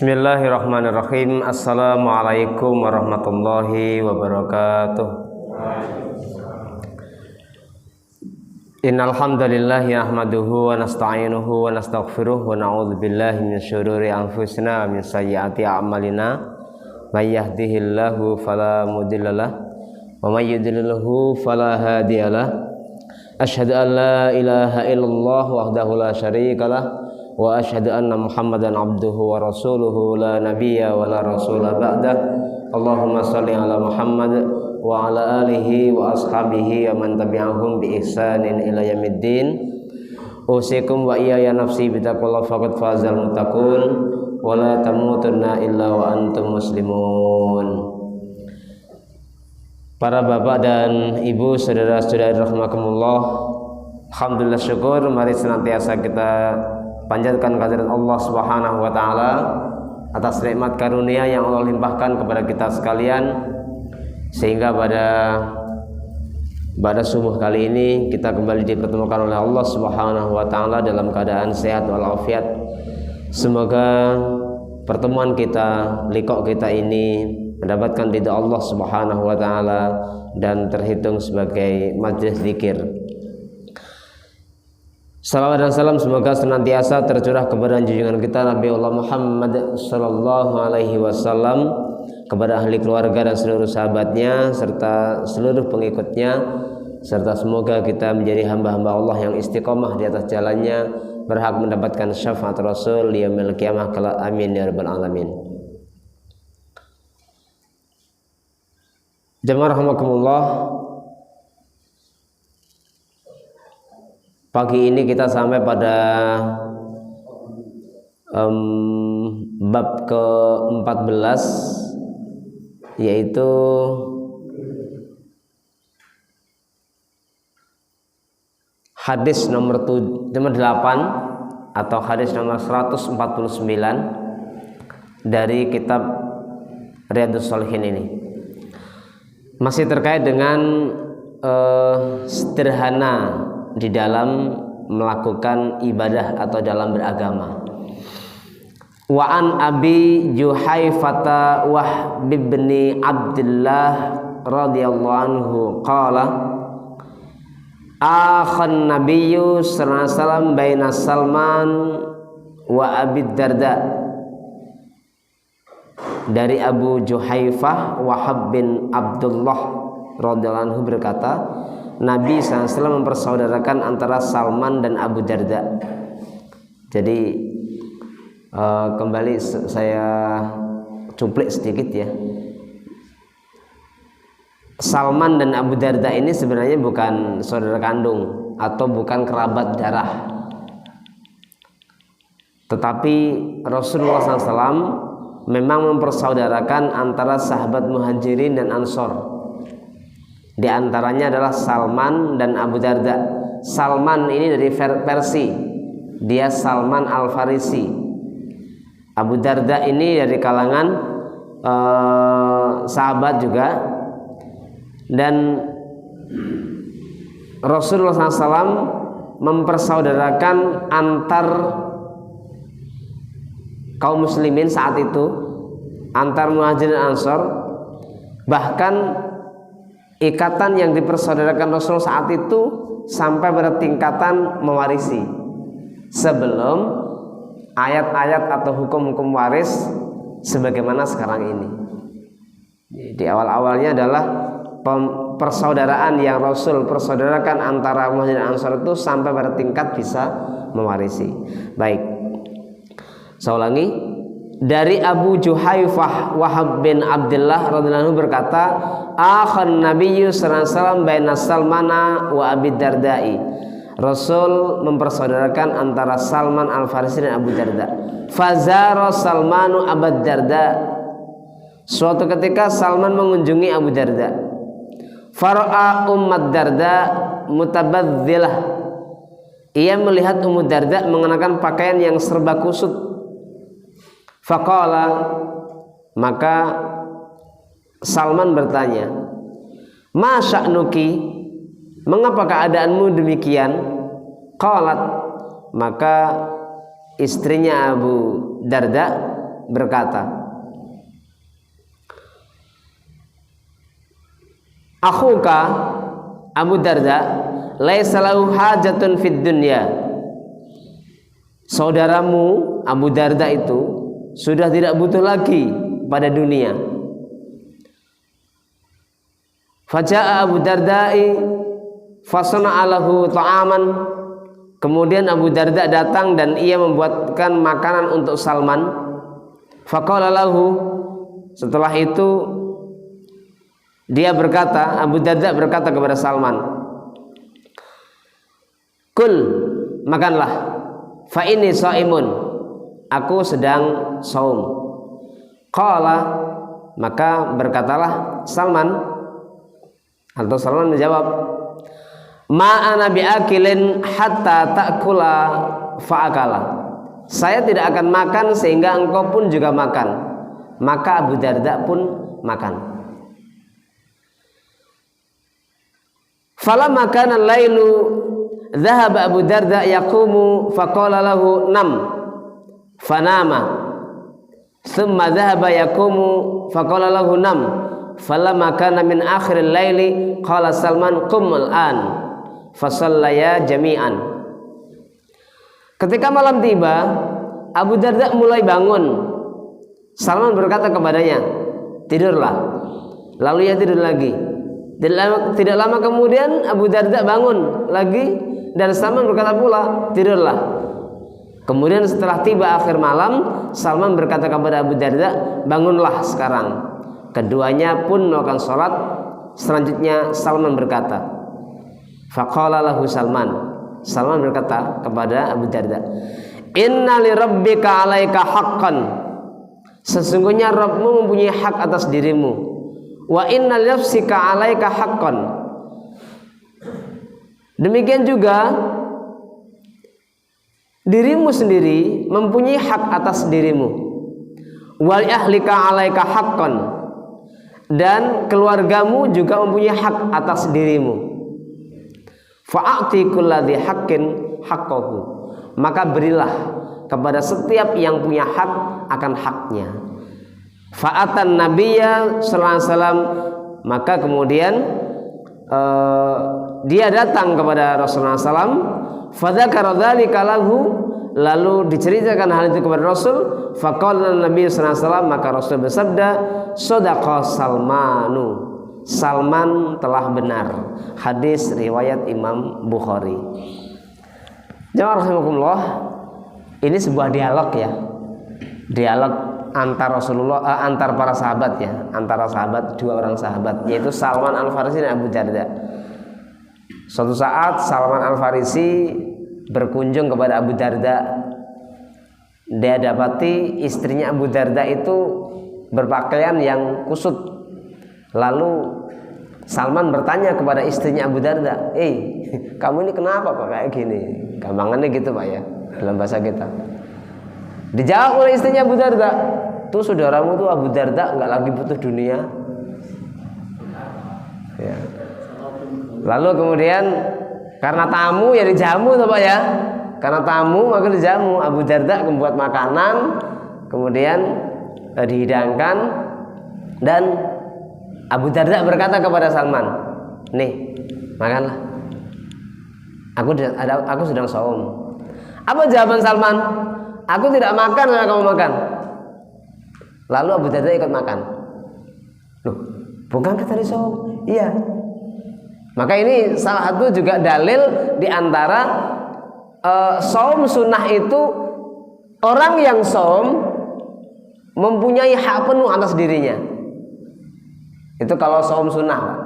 Bismillahirrahmanirrahim. Assalamualaikum warahmatullahi wabarakatuh. Innal hamdalillah nahmaduhu wa nasta'inuhu wa nastaghfiruh wa na'udzu billahi min syururi anfusina wa min sayyiati a'malina. May yahdihillahu fala mudhillalah wa may yudlilhu fala hadiyalah. Asyhadu an la ilaha illallah wahdahu la syarikalah wa asyhadu anna Muhammadan abduhu wa rasuluhu la nabiyya wa la rasula ba'dah. Allahumma shalli ala Muhammad wa ala alihi wa ashabihi wa man tabi'ahum bi ihsanin ila yaumiddin. Usikum wa iyaya nafsi bitaqwallah faqad fazal muttaqun wa la tamutunna illa wa antum muslimun. Para bapak dan ibu, saudara-saudari rahimakumullah, alhamdulillah syukur mari senantiasa kita panjatkan kehadirat Allah Subhanahu wa taala atas nikmat karunia yang Allah limpahkan kepada kita sekalian, sehingga pada subuh kali ini kita kembali dipertemukan oleh Allah Subhanahu wa taala dalam keadaan sehat walafiat. Semoga pertemuan kita, liqa kita ini mendapatkan ridha Allah Subhanahu wa taala dan terhitung sebagai majelis zikir. Salawat dan salam semoga senantiasa tercurah kepada junjungan kita Nabi Allah Muhammad sallallahu alaihi wasallam, kepada ahli keluarga dan seluruh sahabatnya serta seluruh pengikutnya, serta semoga kita menjadi hamba-hamba Allah yang istiqomah di atas jalannya, berhak mendapatkan syafaat Rasul yaumil qiyamah kelak. Amin ya rabbal alamin. Jamaah rahimakumullah, pagi ini kita sampai pada bab ke-14, yaitu hadis nomor 8 atau hadis nomor 149 dari kitab Riyadhus Shalihin ini. Masih terkait dengan sederhana di dalam melakukan ibadah atau dalam beragama. Wa an Abi Juhaifata Wahb bin Abdullah radhiyallahu anhu qala akhan nabiyyu sallallahu alaihi wasallam baina Salman wa Abi Darda. Dari Abu Juhaifah Wahab bin Abdullah radhiyallahu anhu berkata, Nabi SAW mempersaudarakan antara Salman dan Abu Darda. Jadi kembali saya cuplik sedikit ya. Salman dan Abu Darda ini sebenarnya bukan saudara kandung atau bukan kerabat darah, tetapi Rasulullah SAW memang mempersaudarakan antara sahabat Muhajirin dan Ansor. Di antaranya adalah Salman dan Abu Darda. Salman ini dari Persia, dia Salman Al-Farisi. Abu Darda ini dari kalangan sahabat juga. Dan Rasulullah SAW mempersaudarakan antar kaum muslimin saat itu, antar Muhajirin dan Ansor. Bahkan ikatan yang dipersaudarakan Rasul saat itu sampai pada tingkatan mewarisi, sebelum ayat-ayat atau hukum-hukum waris sebagaimana sekarang ini. Di awal-awalnya adalah persaudaraan yang Rasul persaudarakan antara Muhajirin dan Ansor itu sampai pada tingkat bisa mewarisi. Baik, saya ulangi. Dari Abu Juhaifah Wahab bin Abdullah radhiyallahu anhu berkata, akhan nabiyyu sallallahu alaihi wasallam baina Salmana wa Abi Dardai. Rasul mempersaudarakan antara Salman Al-Farisi dan Abu Darda. Fazara Salmanu Abu Darda. Suatu ketika Salman mengunjungi Abu Darda. Fara'a Ummat Darda mutabadzilah. Ia melihat Ummu Darda mengenakan pakaian yang serba kusut. Faqala, maka Salman bertanya, ma sya'nuki, mengapa keadaanmu demikian? Qalat, maka istrinya Abu Darda berkata, akhuka Abu Darda laisa lahu hajatun fid dunya. Saudaramu Abu Darda itu sudah tidak butuh lagi pada dunia. Faja'a Abu Darda'i fasana'a lahu ta'aman. Kemudian Abu Darda datang dan ia membuatkan makanan untuk Salman. Faqala lahu, setelah itu dia berkata, Abu Darda berkata kepada Salman, kul, makanlah, fa inni shaimun, aku sedang saum. Qala, maka berkatalah Salman, atau Salman menjawab, ma ana biakilin hatta ta'kula fa'akala. Saya tidak akan makan sehingga engkau pun juga makan. Maka Abu Darda pun makan. Falamma kana al-lailu dhahaba Abu Darda yaqumu faqala lahu nam fanama. Thumma dhahaba yaqumu faqala lahu nam. Falamma kana min akhiril laili qala Salman qum al-an fasallaya jami'an. Ketika malam tiba, Abu Darda mulai bangun. Salman berkata kepadanya, tidurlah. Lalu ia tidur lagi. Tidak lama kemudian Abu Darda bangun lagi dan Salman berkata pula, tidurlah. Kemudian setelah tiba akhir malam, Salman berkata kepada Abu Darda, bangunlah sekarang. Keduanya pun melakukan sholat. Selanjutnya Salman berkata, faqala lahu Salman. Salman berkata kepada Abu Darda, inna li rabbika alaika haqqan. Sesungguhnya Rabbmu mempunyai hak atas dirimu. Wa inna li nafsika alaika haqqan. Demikian juga dirimu sendiri mempunyai hak atas dirimu. Wa li ahlika alaika haqqan. Dan keluargamu juga mempunyai hak atas dirimu. Fa'ati kulladzi haqqin haqqahu. Maka berilah kepada setiap yang punya hak akan haknya. Fa'atan nabiyya sallallahu alaihi wasallam, maka kemudian dia datang kepada Rasulullah SAW. Fadzakara dzalika lahu, lalu diceritakan hal itu kepada Rasul. Faqala Nabi sallallahu alaihi wasallam, maka Rasul bersabda, shadaqa Salmanu, Salman telah benar. Hadis riwayat Imam Bukhari. Jamaah rahimakumullah, ini sebuah dialog ya. Dialog antar Rasulullah, antar para sahabat ya, antara sahabat, dua orang sahabat, yaitu Salman Al-Farisi dan Abu Darda. Suatu saat Salman Al-Farisi berkunjung kepada Abu Darda. Dia dapati istrinya Abu Darda itu berpakaian yang kusut. Lalu Salman bertanya kepada istrinya Abu Darda, kamu ini kenapa kok kayak gini? Gampangannya gitu Pak ya, dalam bahasa kita. Dijawab oleh istrinya Abu Darda, tuh saudaramu tuh Abu Darda nggak lagi butuh dunia. Ya. Lalu kemudian karena tamu ya dijamu tuh Pak ya, karena tamu maka dijamu. Abu Darda membuat makanan, kemudian dihidangkan, dan Abu Darda berkata kepada Salman, nih makanlah. Aku sedang saum. Apa jawaban Salman? Aku tidak makan kalau kamu makan. Lalu Abu Darda ikut makan. Loh, bukankah tadi saum? Iya. Maka ini salah satu juga dalil di antara saum sunnah itu, orang yang saum mempunyai hak penuh atas dirinya. Itu kalau saum sunnah.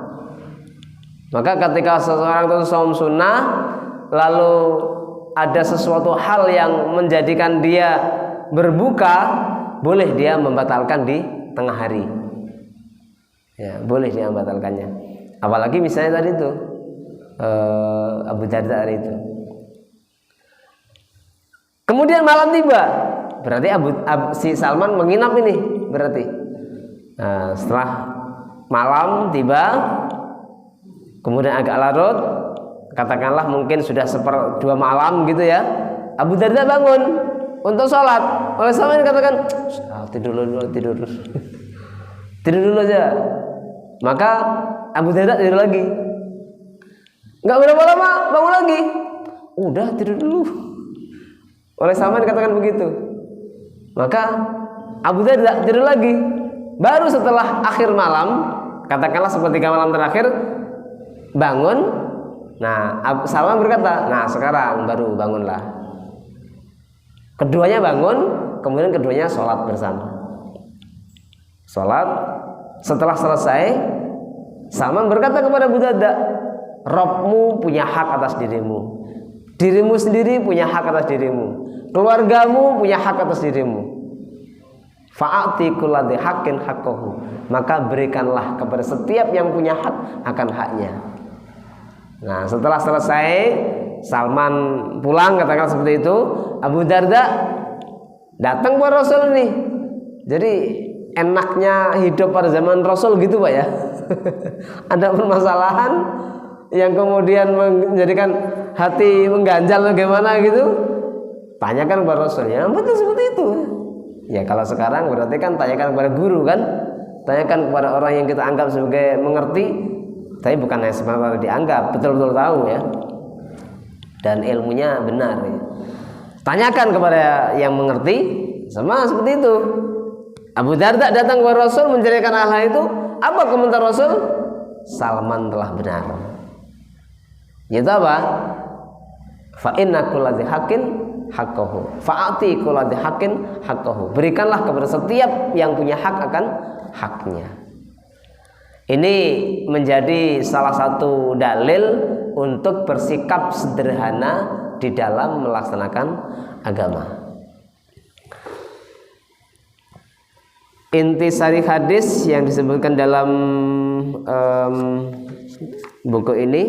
Maka ketika seseorang itu saum sunnah, lalu ada sesuatu hal yang menjadikan dia berbuka, boleh dia membatalkan di tengah hari. Ya, boleh dia membatalkannya. Apalagi misalnya tadi itu Abu Darda itu. Kemudian malam tiba, berarti si Salman menginap ini berarti. Nah, setelah malam tiba, kemudian agak larut, katakanlah mungkin sudah 1/2 malam gitu ya, Abu Darda bangun. untuk sholat. Oleh Salman dikatakan tidur dulu aja. Maka Abu Darda tidur lagi. Nggak berapa lama bangun lagi. Udah tidur dulu. Oleh Salman dikatakan begitu. Maka Abu Darda tidur lagi. Baru setelah akhir malam, katakanlah sepertiga malam terakhir, bangun. Nah, Salman berkata, nah sekarang baru bangunlah. Keduanya bangun, kemudian keduanya sholat bersama. Sholat, setelah selesai, Salman berkata kepada Abu Darda, Robmu punya hak atas dirimu, dirimu sendiri punya hak atas dirimu, keluargamu punya hak atas dirimu. Fa'ati kulladzi haqqin haqqahu, maka berikanlah kepada setiap yang punya hak akan haknya. Nah, setelah selesai Salman pulang, katakan seperti itu, Abu Darda datang kepada Rasul nih. Jadi enaknya hidup pada zaman Rasul gitu Pak ya. Ada permasalahan yang kemudian menjadikan hati mengganjal bagaimana gitu, tanyakan kepada Rasul. Ya betul seperti itu. Ya kalau sekarang berarti kan tanyakan kepada guru kan, tanyakan kepada orang yang kita anggap sebagai mengerti, tapi bukan hanya semata dianggap, betul-betul tahu ya, dan ilmunya benar ya. Tanyakan kepada yang mengerti, sama seperti itu. Abu Darda datang kepada Rasul menceritakan hal itu. Apa komentar Rasul? Salman telah benar. Itu apa? Fa inna kulladzi haqqin haqqahu, fa'ati kulladzi haqqin haqqahu. Berikanlah kepada setiap yang punya hak akan haknya. Ini menjadi salah satu dalil untuk bersikap sederhana di dalam melaksanakan agama. Intisari hadis yang disebutkan dalam buku ini,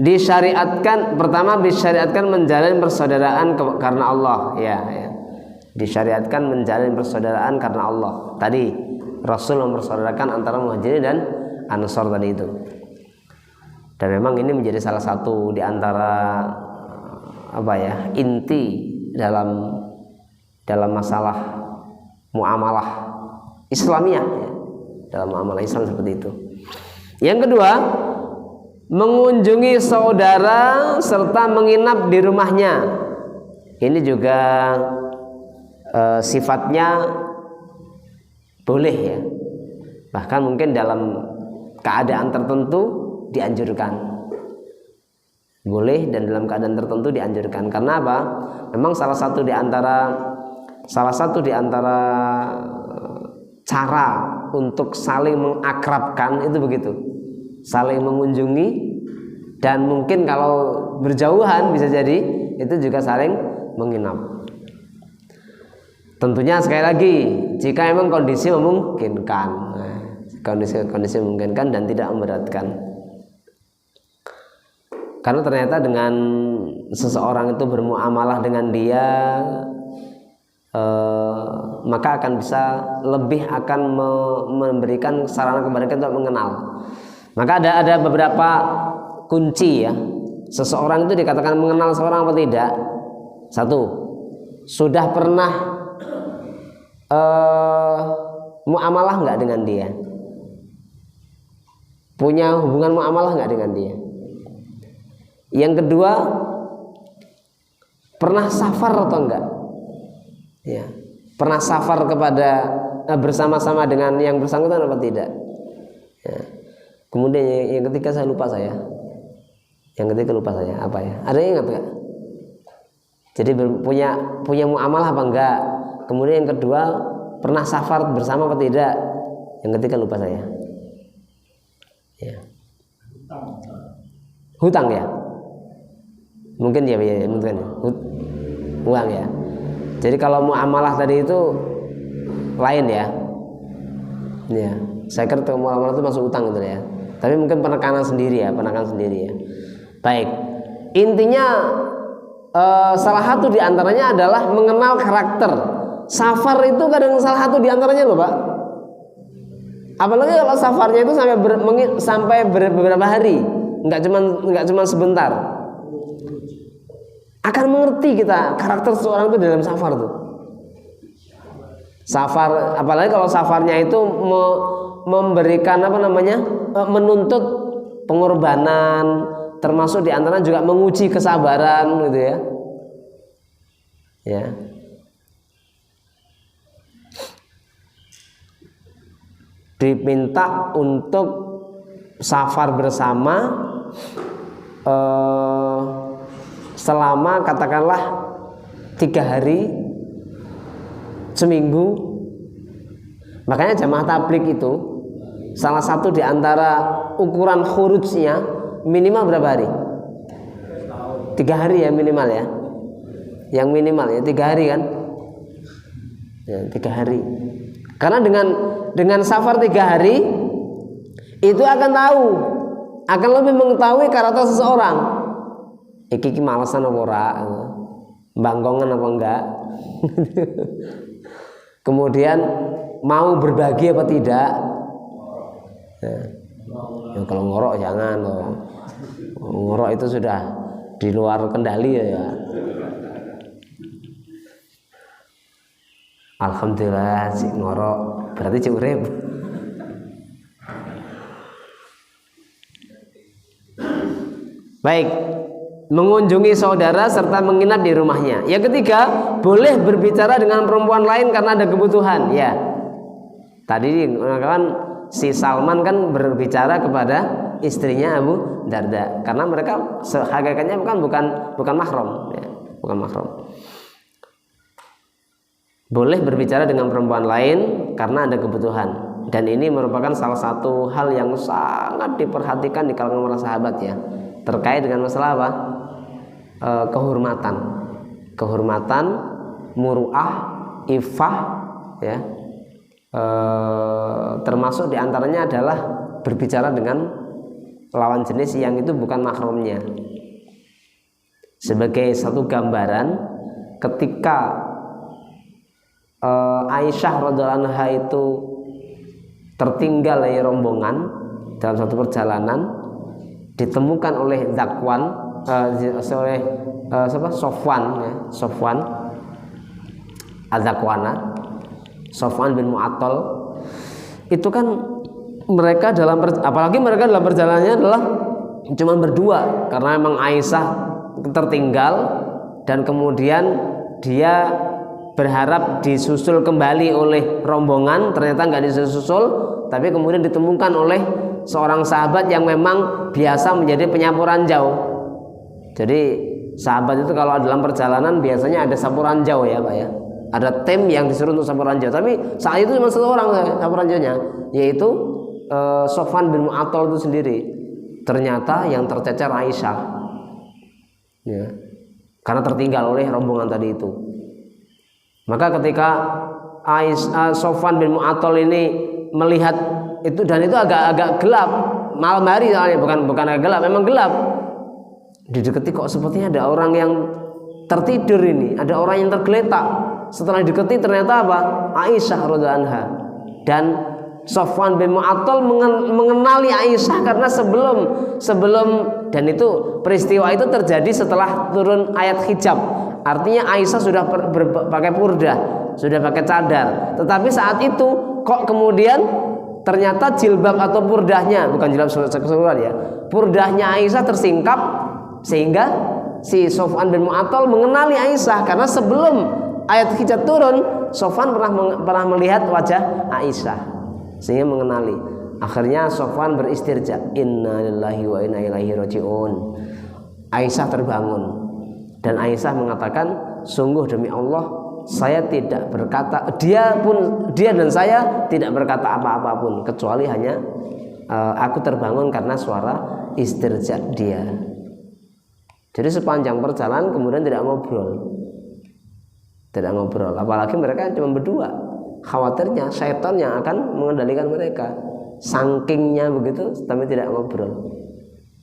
disyariatkan, pertama disyariatkan menjalin persaudaraan karena Allah ya. Disyariatkan menjalin persaudaraan karena Allah. Tadi Rasul mempersaudarakan antara Muhajirin dan Ansor tadi itu. Dan memang ini menjadi salah satu di antara inti dalam masalah muamalah Islamiyah ya. Dalam muamalah Islam seperti itu. Yang kedua, mengunjungi saudara serta menginap di rumahnya. Ini juga sifatnya boleh ya. Bahkan mungkin dalam keadaan tertentu dianjurkan. Boleh dan dalam keadaan tertentu dianjurkan. Karena apa? Memang salah satu di antara cara untuk saling mengakrabkan itu begitu. Saling mengunjungi, dan mungkin kalau berjauhan bisa jadi itu juga saling menginap. Tentunya sekali lagi jika memang kondisi memungkinkan, kondisi memungkinkan dan tidak memberatkan. Karena ternyata dengan seseorang itu bermuamalah dengan dia, maka akan bisa lebih akan memberikan sarana kepada kita untuk mengenal. Maka ada beberapa kunci ya. Seseorang itu dikatakan mengenal seorang apa tidak. Satu, sudah pernah muamalah nggak dengan dia? Punya hubungan muamalah nggak dengan dia? Yang kedua, pernah safar atau enggak? Ya, pernah safar bersama-sama dengan yang bersangkutan apa tidak? Ya. Kemudian yang ketiga Yang ketiga lupa saya apa ya? Ada yang ingat nggak? Jadi punya muamalah apa enggak? Kemudian yang kedua, pernah safar bersama apa tidak? Yang ketiga lupa saya. Ya. Hutang ya? Mungkin ya, mungkin uang ya. Jadi kalau muamalah tadi itu lain ya. Ya, saya kira muamalah itu masuk utang gitu ya. Tapi mungkin penekanan sendiri ya. Baik, intinya salah satu diantaranya adalah mengenal karakter. Safar itu kadang salah satu diantaranya loh Pak. Apalagi kalau safarnya itu sampai beberapa hari, nggak cuma sebentar. akan mengerti kita karakter seseorang itu dalam safar tuh. Safar, apalagi kalau safarnya itu memberikan menuntut pengorbanan, termasuk diantara juga menguji kesabaran gitu ya. Ya. Diminta untuk safar bersama selama katakanlah 3 hari seminggu. Makanya jamaah tabligh itu salah satu di antara ukuran khurujnya minimal berapa hari? 3 hari ya minimal ya. Yang minimal ya 3 hari kan? Ya, 3 hari. Karena dengan safar 3 hari itu akan lebih mengetahui karakter seseorang. Iki malesan apa ora? Bangkongan apa enggak? Kemudian mau berbagi apa tidak? Ya, kalau ngorok jangan loh. Ngorok itu sudah di luar kendali ya. Alhamdulillah si ngorok berarti cik urip. Baik, mengunjungi saudara serta menginap di rumahnya. Yang ketiga, boleh berbicara dengan perempuan lain karena ada kebutuhan. Ya, tadi kan si Salman kan berbicara kepada istrinya Abu Darda karena mereka hakikatnya bukan mahram, ya, bukan mahram. Boleh berbicara dengan perempuan lain karena ada kebutuhan, dan ini merupakan salah satu hal yang sangat diperhatikan di kalangan para sahabat ya, terkait dengan masalah apa? Kehormatan, muruah, ifah ya. Termasuk diantaranya adalah berbicara dengan lawan jenis yang itu bukan mahramnya. Sebagai satu gambaran, ketika Aisyah radhiyallahu anha itu tertinggal dari rombongan dalam satu perjalanan, ditemukan oleh Zakwan Sofwan Az-Zakwana, Sofwan bin Mu'attal. Itu kan mereka apalagi mereka dalam perjalanannya adalah cuma berdua karena memang Aisyah tertinggal dan kemudian dia berharap disusul kembali oleh rombongan, ternyata nggak disusul, tapi kemudian ditemukan oleh seorang sahabat yang memang biasa menjadi penyapu ranjau. Jadi sahabat itu kalau dalam perjalanan biasanya ada sapu ranjau ya Pak ya, ada tim yang disuruh untuk sapu ranjau, tapi saat itu cuma satu orang sapu ranjaunya, yaitu Sofwan bin Mu'attal itu sendiri. Ternyata yang tercecer Aisyah ya, karena tertinggal oleh rombongan tadi itu. Maka ketika Sofwan bin Mu'attal ini melihat itu, dan itu agak gelap malam hari soalnya, bukan agak gelap, memang gelap. Didekati kok sepertinya ada orang yang tertidur ini, ada orang yang tergeletak. Setelah didekati ternyata apa? Aisyah radhiyallahu anha. Dan Sofwan bin Mu'attal mengenali Aisyah karena sebelum dan itu peristiwa itu terjadi setelah turun ayat hijab. Artinya Aisyah sudah pakai purdah, sudah pakai cadar. Tetapi saat itu kok kemudian ternyata jilbab atau purdahnya, bukan jilbab keseluruhan ya, purdahnya Aisyah tersingkap, sehingga si Sofwan bin Mu'attal mengenali Aisyah karena sebelum ayat hijab turun, Sofwan pernah melihat wajah Aisyah, sehingga mengenali. Akhirnya Sofwan beristirja, inna lillahi wa inna ilaihi raji'un. Aisyah terbangun. Dan Aisyah mengatakan, sungguh demi Allah saya tidak berkata, dia dan saya tidak berkata apa-apa pun kecuali hanya aku terbangun karena suara istirja dia. Jadi sepanjang perjalanan kemudian tidak ngobrol, apalagi mereka cuma berdua. Khawatirnya syaitan yang akan mengendalikan mereka, sangkingnya begitu, tapi tidak ngobrol.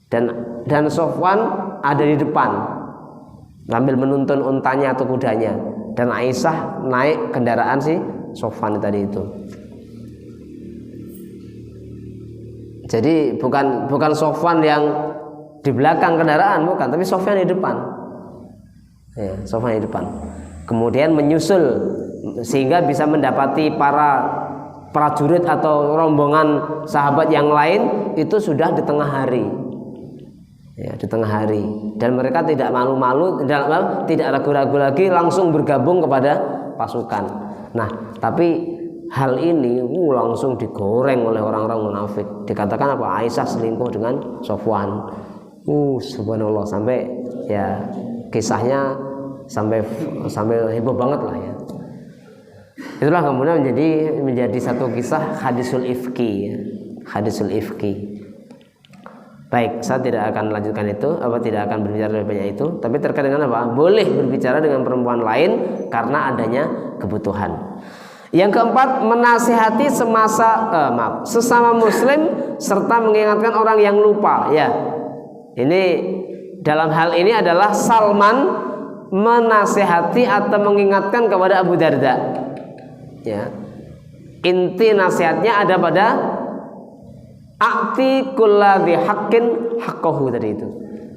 Dan Sofwan ada di depan sambil menuntun untanya atau kudanya, dan Aisyah naik kendaraan si Sofwan tadi itu. Jadi bukan Sofwan yang di belakang kendaraan, bukan, tapi Sofwan di depan. ya, sofa di depan. Kemudian menyusul sehingga bisa mendapati para prajurit atau rombongan sahabat yang lain itu sudah di tengah hari. Ya, di tengah hari, dan mereka tidak malu-malu, tidak ragu-ragu lagi, langsung bergabung kepada pasukan. Nah, tapi hal ini langsung digoreng oleh orang-orang munafik. Dikatakan apa? Aisyah selingkuh dengan Sofwan. Subhanallah, sampai ya kisahnya sampai heboh banget lah ya. Itulah kemudian menjadi satu kisah hadisul ifki, ya. Hadisul ifki. Baik, saya tidak akan melanjutkan itu, tidak akan berbicara lebih banyak itu. Tapi terkait dengan apa? Boleh berbicara dengan perempuan lain karena adanya kebutuhan. Yang keempat, menasihati sesama muslim serta mengingatkan orang yang lupa. Ya, ini dalam hal ini adalah Salman menasihati atau mengingatkan kepada Abu Darda. Ya, inti nasihatnya ada pada a'ti kulladzi haqqin haqqahu tadi itu.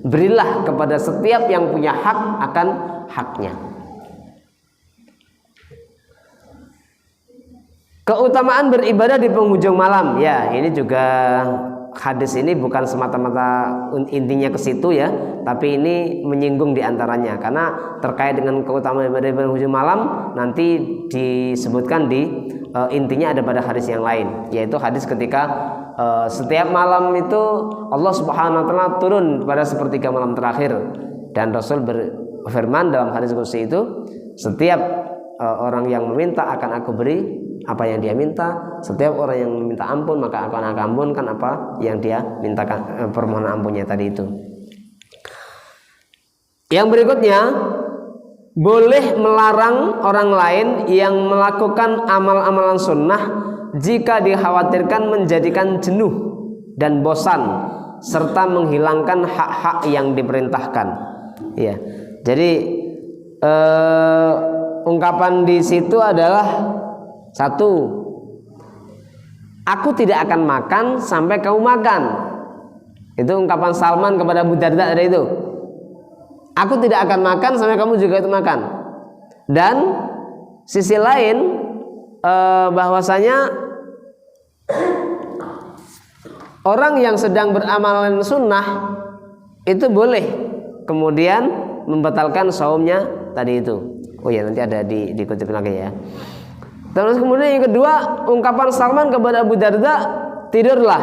Berilah kepada setiap yang punya hak akan haknya. Keutamaan beribadah di penghujung malam. Ya, ini juga hadis ini bukan semata-mata intinya ke situ ya, tapi ini menyinggung diantaranya karena terkait dengan keutamaan ibadah di penghujung malam nanti disebutkan di intinya ada pada hadis yang lain, yaitu hadis ketika setiap malam itu Allah Subhanahu wa taala turun pada sepertiga malam terakhir, dan Rasul berfirman dalam hadis qudsi itu, setiap orang yang meminta akan aku beri apa yang dia minta, setiap orang yang meminta ampun maka akan aku ampunkan apa yang dia mintakan, permohonan ampunnya tadi itu. Yang berikutnya, boleh melarang orang lain yang melakukan amal-amalan sunnah jika dikhawatirkan menjadikan jenuh dan bosan serta menghilangkan hak-hak yang diperintahkan. Ya, jadi ungkapan di situ adalah satu, aku tidak akan makan sampai kamu makan. Itu ungkapan Salman kepada Abu Darda dari itu. Aku tidak akan makan sampai kamu juga itu makan. Dan sisi lain bahwasanya orang yang sedang beramalan sunnah itu boleh kemudian membatalkan saumnya tadi itu. Oh ya, nanti ada dikutip lagi ya. Terus kemudian yang kedua, ungkapan Salman kepada Abu Darda, tidurlah.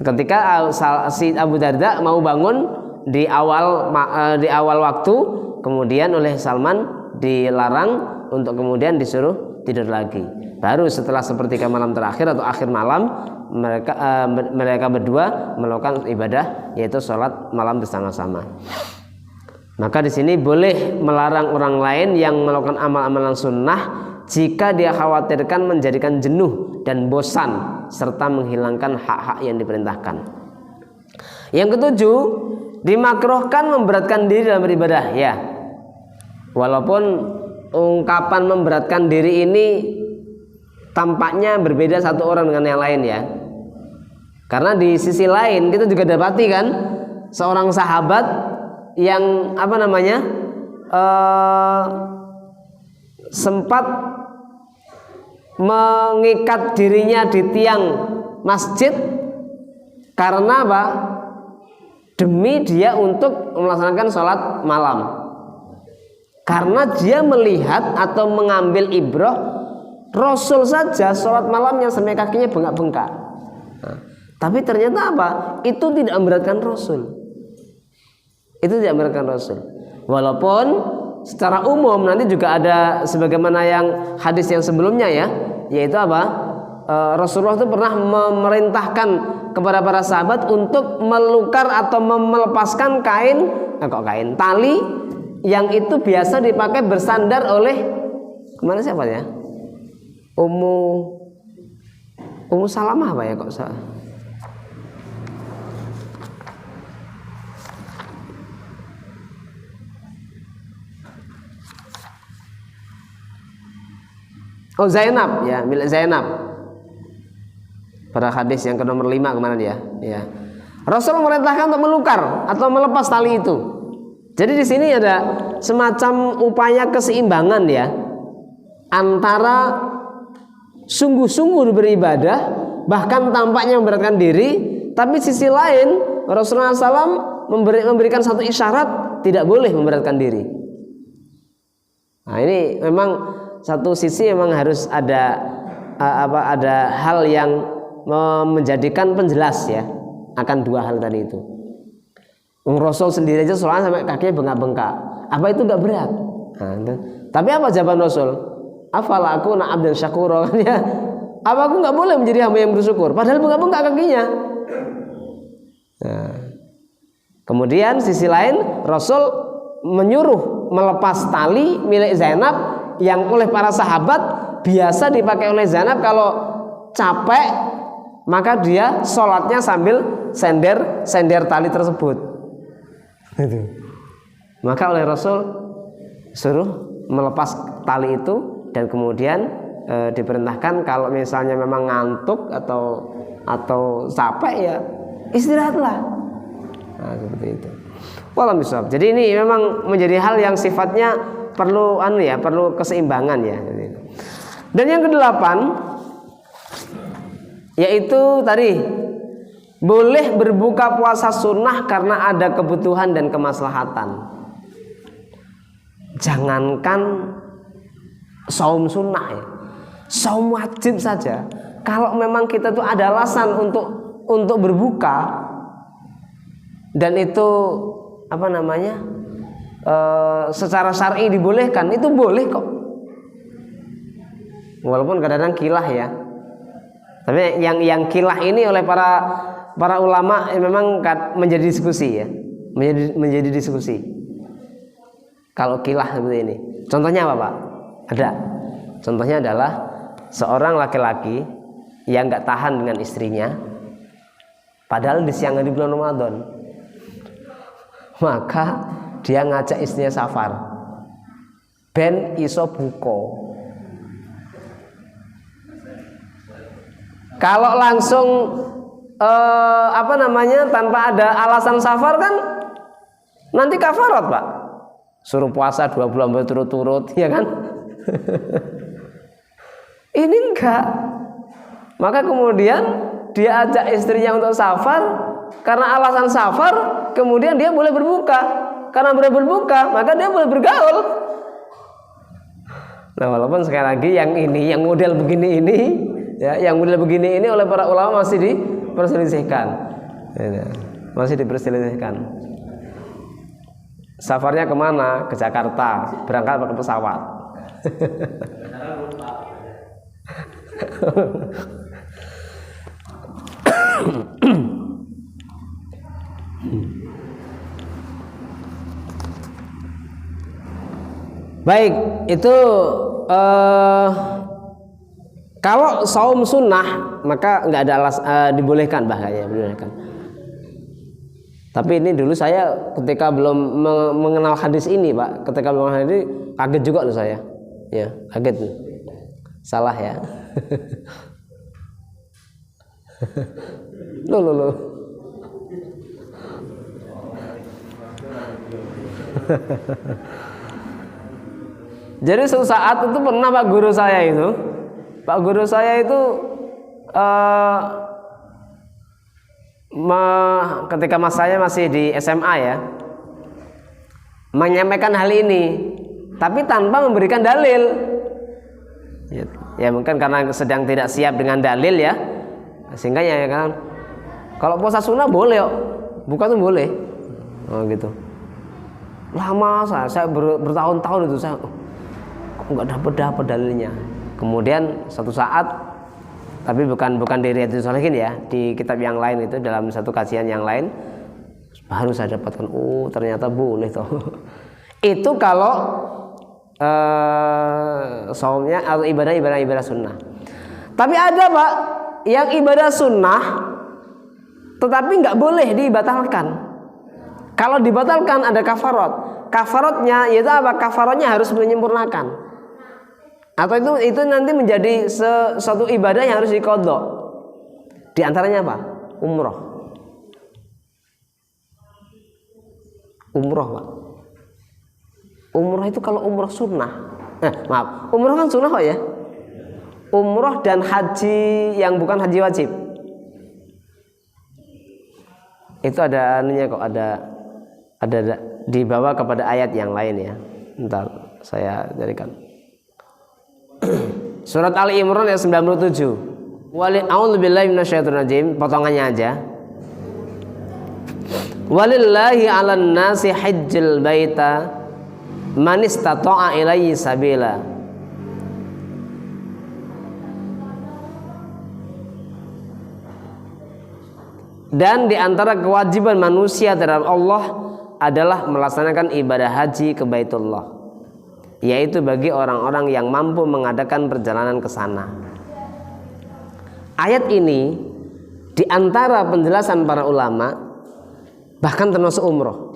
Ketika si Abu Darda mau bangun di awal waktu, kemudian oleh Salman dilarang untuk kemudian disuruh tidur lagi. Baru setelah sepertiga malam terakhir atau akhir malam, mereka berdua melakukan ibadah, yaitu sholat malam bersama-sama. Maka di sini boleh melarang orang lain yang melakukan amal-amalan sunnah jika dia khawatirkan menjadikan jenuh dan bosan serta menghilangkan hak-hak yang diperintahkan. Yang ketujuh, dimakruhkan memberatkan diri dalam beribadah. Ya, walaupun ungkapan memberatkan diri ini tampaknya berbeda satu orang dengan yang lain ya. Karena di sisi lain kita juga dapati kan seorang sahabat yang sempat mengikat dirinya di tiang masjid karena apa? Demi dia untuk melaksanakan sholat malam. Karena dia melihat atau mengambil ibrah Rasul saja sholat malamnya sampai kakinya bengkak-bengkak. Nah, tapi ternyata apa? Itu tidak memberatkan Rasul. Itu tidak memberatkan Rasul. Walaupun secara umum nanti juga ada sebagaimana yang hadis yang sebelumnya ya, yaitu apa? Rasulullah itu pernah memerintahkan kepada para sahabat untuk melukar atau melepaskan tali yang itu biasa dipakai bersandar oleh kemana siapa ya? Ummu Salamah apa ya kok salah? Oh Zainab ya, milik Zainab. Pada hadis yang ke nomor 5 kemana dia? Ya. Rasul memerintahkan untuk melukar atau melepas tali itu. Jadi di sini ada semacam upaya keseimbangan ya, antara sungguh-sungguh beribadah bahkan tampaknya memberatkan diri, tapi sisi lain Rasulullah SAW memberikan satu isyarat tidak boleh memberatkan diri. Nah ini memang satu sisi memang harus ada ada hal yang menjadikan penjelas ya akan dua hal tadi itu. Rasul sendiri aja soalnya sampai kakinya bengkak-bengkak. Apa itu gak berat? Nah, tapi apa jawaban Rasul? Afala aku na abdan syakura. Ya, apa aku nggak boleh menjadi hamba yang bersyukur? Padahal bengkak-bengkak kakinya. Nah, kemudian sisi lain Rasul menyuruh melepas tali milik Zainab yang oleh para sahabat biasa dipakai oleh Zainab kalau capek, maka dia sholatnya sambil sender tali tersebut. Maka oleh Rasul suruh melepas tali itu dan kemudian diperintahkan kalau misalnya memang ngantuk atau capek ya istirahatlah. Nah, seperti itu. Wallahu a'lam. Jadi ini memang menjadi hal yang sifatnya perlu perlu keseimbangan ya. Dan yang kedelapan yaitu tadi boleh berbuka puasa sunnah karena ada kebutuhan dan kemaslahatan. Jangankan saum sunnah ya, saum wajib saja. Kalau memang kita tuh ada alasan untuk berbuka dan itu secara syar'i dibolehkan, itu boleh kok. Walaupun kadang-kadang kilah ya. Tapi yang kilah ini oleh para ulama memang menjadi diskusi ya, menjadi diskusi. Kalau kilah seperti ini, contohnya apa Pak? Ada. Contohnya adalah seorang laki-laki yang nggak tahan dengan istrinya, padahal di siang hari bulan Ramadan, maka dia ngajak istrinya safar, ben iso buko. Kalau langsung tanpa ada alasan safar kan nanti kafarat Pak, suruh puasa 2 bulan berturut-turut ya kan. Ini enggak, maka kemudian dia ajak istrinya untuk safar karena alasan safar, kemudian dia boleh berbuka. Karena boleh berbuka maka dia boleh bergaul. Nah walaupun sekali lagi yang model begini ini ya, yang model begini ini oleh para ulama masih diperselisihkan. Masih diperselisihkan. Safarnya kemana? Ke Jakarta. Berangkat pakai pesawat. Baik, itu kalau saum sunnah maka nggak ada dibolehkan bahkannya dibolehkan. Tapi ini dulu saya ketika belum mengenal hadis ini Pak, ketika belum mengenal hadis kaget juga loh saya, ya kaget, salah ya. Loh. Jadi suatu saat itu pernah Pak guru saya itu ketika masanya masih di SMA ya, menyampaikan hal ini, tapi tanpa memberikan dalil. Ya mungkin karena sedang tidak siap dengan dalil ya, sehingga ya kan, kalau puasa sunnah boleh kok, buka tuh boleh, gitu. Lama saya bertahun-tahun itu saya nggak dapat dalilnya. Kemudian suatu saat, tapi bukan di Riyadhus Shalihin ya, di kitab yang lain itu dalam satu kajian yang lain baru saya dapatkan, oh ternyata boleh toh. Itu kalau saumnya atau ibadah sunnah. Tapi ada Pak yang ibadah sunnah tetapi nggak boleh dibatalkan. Kalau dibatalkan ada kafarat. Kafaratnya yaitu apa? Kafaratnya harus menyempurnakan. Atau itu nanti menjadi suatu ibadah yang harus diqadha. Di antaranya apa? Umroh Pak. Umroh itu kalau umroh sunnah, maaf, umroh kan sunnah kok ya. Umroh dan haji yang bukan haji wajib itu ada anunya kok, ada dibawa kepada ayat yang lain ya. Ntar saya jadikan surat Ali Imran ayat 97. A'udzubillahi minasyaitonirrajim, potongannya aja. Walillahi 'alan nasi hajjil baita man istata'a ilaihi sabila. Dan di antara kewajiban manusia terhadap Allah adalah melaksanakan ibadah haji ke Baitullah, yaitu bagi orang-orang yang mampu mengadakan perjalanan ke sana. Ayat ini di antara penjelasan para ulama bahkan termasuk umroh.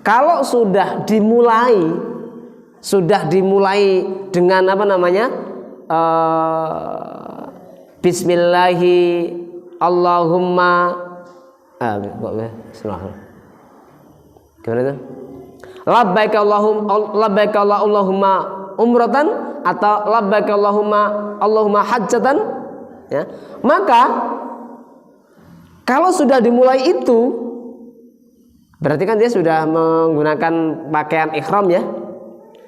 Kalau sudah dimulai dengan apa namanya? Bismillahi Allahumma gimana itu? Labbaik Allahumma umratan atau labbaik Allahumma hajjatan ya. Maka kalau sudah dimulai itu berarti kan dia sudah menggunakan pakaian ihram ya.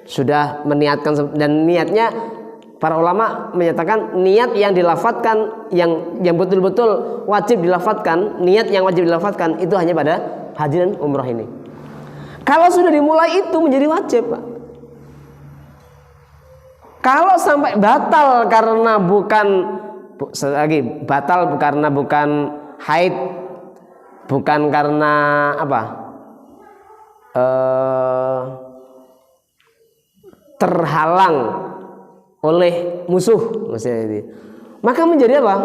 Sudah meniatkan, dan niatnya para ulama menyatakan niat yang dilafadzkan yang betul-betul wajib dilafadzkan, niat yang wajib dilafadzkan itu hanya pada haji dan umrah ini. Kalau sudah dimulai itu menjadi wajib, Pak. Kalau sampai batal karena bukan haid, bukan karena apa? Terhalang oleh musuh maksudnya ini. Maka menjadi apa?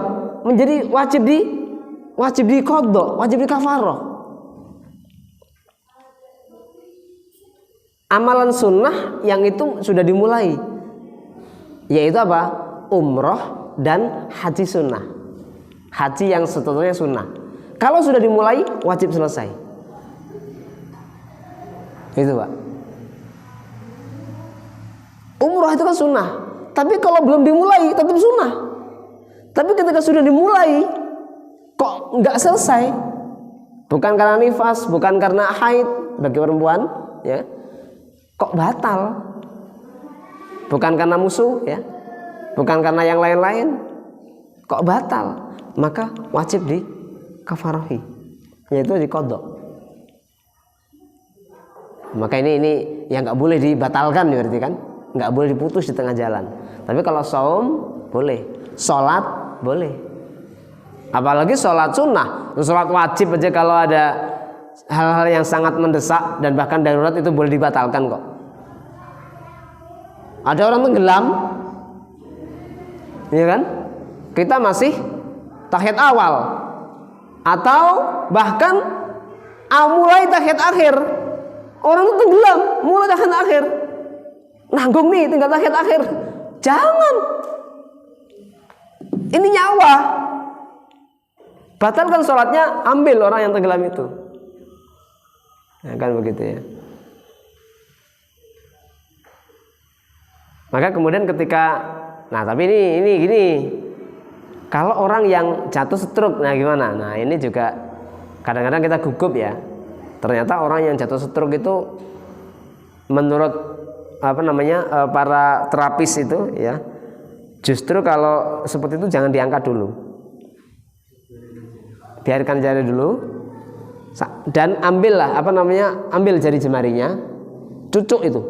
Menjadi wajib diqadha, wajib dikafarah. Amalan sunnah yang itu sudah dimulai, yaitu apa? Umroh dan haji sunnah. Haji yang setelahnya sunnah. Kalau sudah dimulai wajib selesai. Itu Pak. Umroh itu kan sunnah, tapi kalau belum dimulai tetap sunnah. Tapi ketika sudah dimulai kok nggak selesai, bukan karena nifas, bukan karena haid bagi perempuan ya, kok batal, bukan karena musuh ya, bukan karena yang lain-lain, kok batal, maka wajib dikafarahi, yaitu diqadha. Maka ini yang nggak boleh dibatalkan berarti kan, nggak boleh diputus di tengah jalan. Tapi kalau saum boleh, sholat boleh, apalagi sholat sunnah. Sholat wajib aja kalau ada hal-hal yang sangat mendesak dan bahkan darurat itu boleh dibatalkan kok. Ada orang tenggelam, ya kan? Kita masih tahiyat awal atau bahkan mulai tahiyat akhir. Orang itu tenggelam, mulai tahiyat akhir. Nanggung nih, tinggal tahiyat akhir. Jangan. Ini nyawa. Batalkan sholatnya, ambil orang yang tenggelam itu. Ya kan begitu ya. Maka kemudian ketika, nah tapi ini gini. Kalau orang yang jatuh stroke, nah gimana? Nah ini juga kadang-kadang kita gugup ya. Ternyata orang yang jatuh stroke itu menurut para terapis itu ya, justru kalau seperti itu jangan diangkat dulu, biarkan jari dulu dan ambil jari jemarinya, cucuk itu,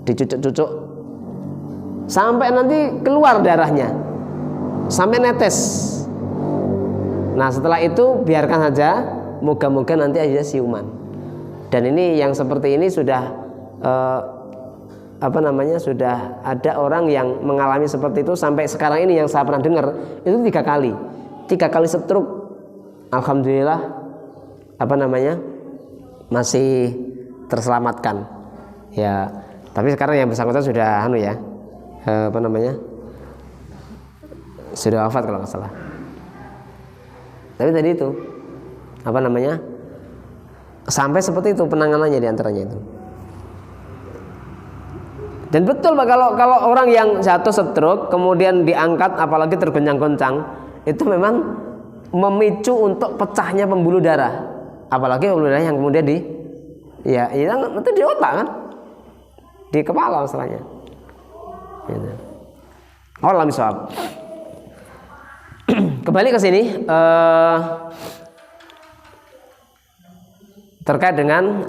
dicucuk-cucuk sampai nanti keluar darahnya, sampai netes. Nah setelah itu biarkan saja, moga-moga nanti aja siuman. Dan ini yang seperti ini sudah sudah ada orang yang mengalami seperti itu sampai sekarang ini yang saya pernah dengar itu 3 kali stroke. Alhamdulillah masih terselamatkan ya. Tapi sekarang yang bersangkutan sudah sudah wafat kalau nggak salah. Tapi tadi itu sampai seperti itu penanganannya diantaranya itu. Dan betul Pak, kalau orang yang jatuh stroke kemudian diangkat apalagi tergoncang-goncang, itu memang memicu untuk pecahnya pembuluh darah. Apalagi pembuluh darah yang kemudian itu di otak kan, di kepala masalahnya. Gitu. Allah miswab. Kembali ke sini terkait dengan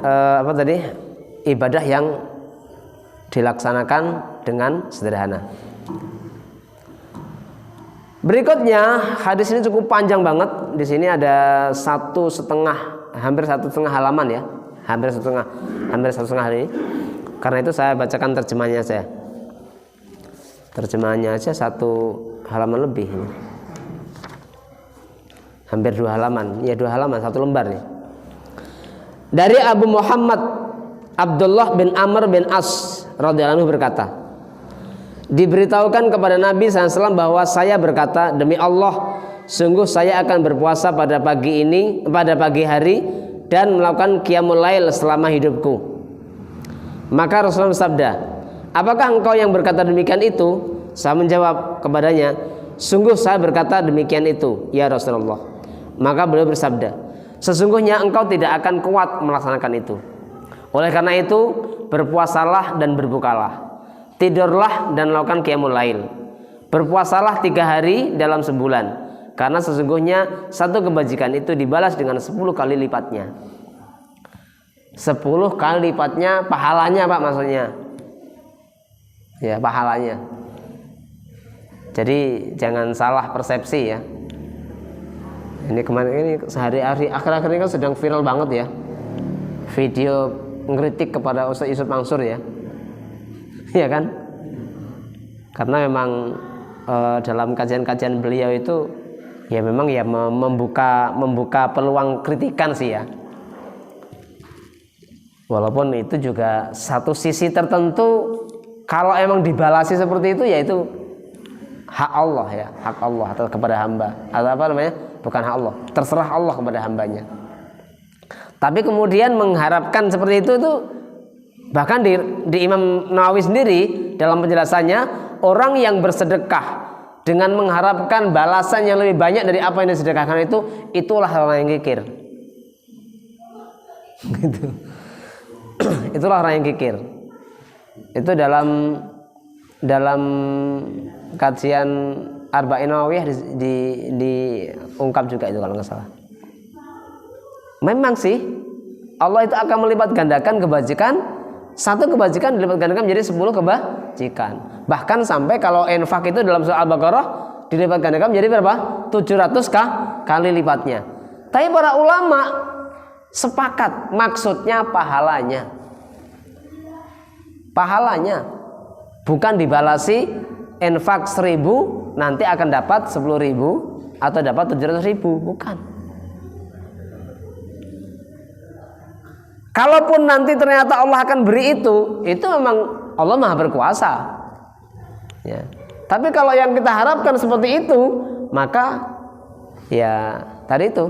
ibadah yang dilaksanakan dengan sederhana. Berikutnya hadis ini cukup panjang banget. Di sini ada hampir satu setengah halaman ya, hampir satu setengah hari. Karena itu saya bacakan terjemahannya saja. Terjemahannya aja 1 halaman lebih. Hampir 2 halaman. Ya 2 halaman, 1 lembar nih. Dari Abu Muhammad Abdullah bin Amr bin As radhiyallahu anhu berkata, diberitahukan kepada Nabi SAW bahwa saya berkata, demi Allah, sungguh saya akan berpuasa pada pagi hari dan melakukan qiyamul lail selama hidupku. Maka Rasulullah bersabda, apakah engkau yang berkata demikian itu? Saya menjawab kepadanya, sungguh saya berkata demikian itu, ya Rasulullah. Maka beliau bersabda, sesungguhnya engkau tidak akan kuat melaksanakan itu. Oleh karena itu, berpuasalah dan berbukalah, tidurlah dan lakukan qiyamul lail. Berpuasalah 3 hari dalam sebulan, karena sesungguhnya satu kebajikan itu dibalas dengan 10 kali lipatnya. 10 kali lipatnya pahalanya Pak, maksudnya ya, pahalanya. Jadi jangan salah persepsi ya. Ini kemarin ini sehari-hari akhir-akhir ini kan sedang viral banget ya, video ngeritik kepada Ustaz Yusuf Mansur ya. Iya kan? Karena memang dalam kajian-kajian beliau itu ya memang ya membuka peluang kritikan sih ya. Walaupun itu juga satu sisi tertentu, kalau emang dibalasi seperti itu ya itu hak Allah ya, hak Allah atau kepada hamba, atau apa namanya, bukan hak Allah, terserah Allah kepada hambanya. Tapi kemudian mengharapkan seperti itu bahkan di Imam Nawawi sendiri dalam penjelasannya, orang yang bersedekah dengan mengharapkan balasan yang lebih banyak dari apa yang disedekahkan itulah orang yang kikir. Gitu. Itulah orang yang kikir. Itu dalam kajian Arba'in Nawawiyah diungkap juga itu kalau nggak salah. Memang sih Allah itu akan melipat gandakan kebajikan, satu kebajikan dilipat gandakan menjadi 10 kebajikan. Bahkan sampai kalau infak itu dalam surah Al-Baqarah dilipat gandakan menjadi berapa? 700 kali lipatnya. Tapi para ulama sepakat maksudnya pahalanya. Pahalanya bukan dibalasi infak 1000 nanti akan dapat 10.000 atau dapat 700.000, bukan. Kalaupun nanti ternyata Allah akan beri itu memang Allah Maha berkuasa. Ya. Tapi kalau yang kita harapkan seperti itu, maka ya tadi itu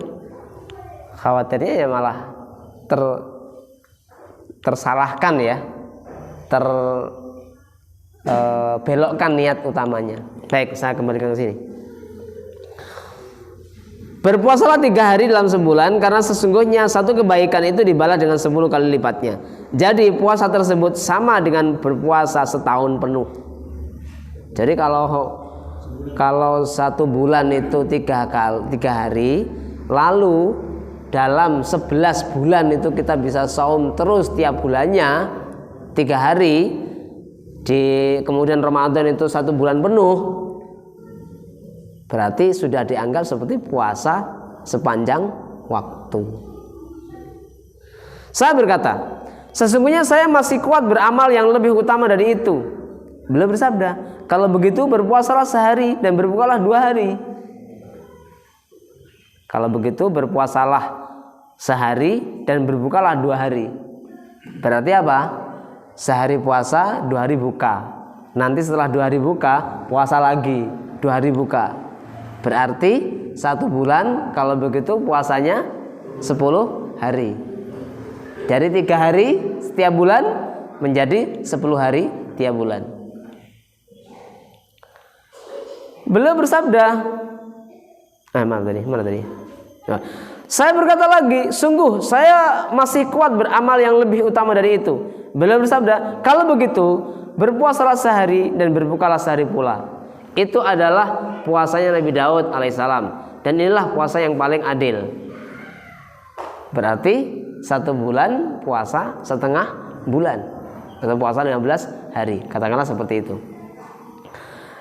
khawatirnya ya malah tersalahkan ya, belokkan niat utamanya. Baik, saya kembalikan ke sini. Berpuasalah 3 hari dalam sebulan, karena sesungguhnya satu kebaikan itu dibalas dengan 10 kali lipatnya. Jadi puasa tersebut sama dengan berpuasa setahun penuh. Jadi kalau 1 bulan itu 3 hari, lalu dalam 11 bulan itu kita bisa saum terus tiap bulannya 3 hari, kemudian Ramadan itu 1 bulan penuh, berarti sudah dianggap seperti puasa sepanjang waktu. Saya berkata, sesungguhnya saya masih kuat beramal yang lebih utama dari itu. Beliau bersabda, kalau begitu berpuasalah sehari dan berbukalah 2 hari. Kalau begitu berpuasalah sehari dan berbukalah 2 hari. Berarti apa? Sehari puasa, 2 hari buka. Nanti setelah 2 hari buka, puasa lagi, 2 hari buka. Berarti 1 bulan kalau begitu puasanya 10 hari. Dari 3 hari setiap bulan menjadi 10 hari tiap bulan. Beliau bersabda, mana tadi? Nah, saya berkata lagi, sungguh saya masih kuat beramal yang lebih utama dari itu. Beliau bersabda, kalau begitu berpuasalah sehari dan berbukalah sehari pula. Itu adalah puasanya Nabi Daud alaihissalam, dan inilah puasa yang paling adil. Berarti 1 bulan puasa setengah bulan, atau puasa 15 hari, katakanlah seperti itu.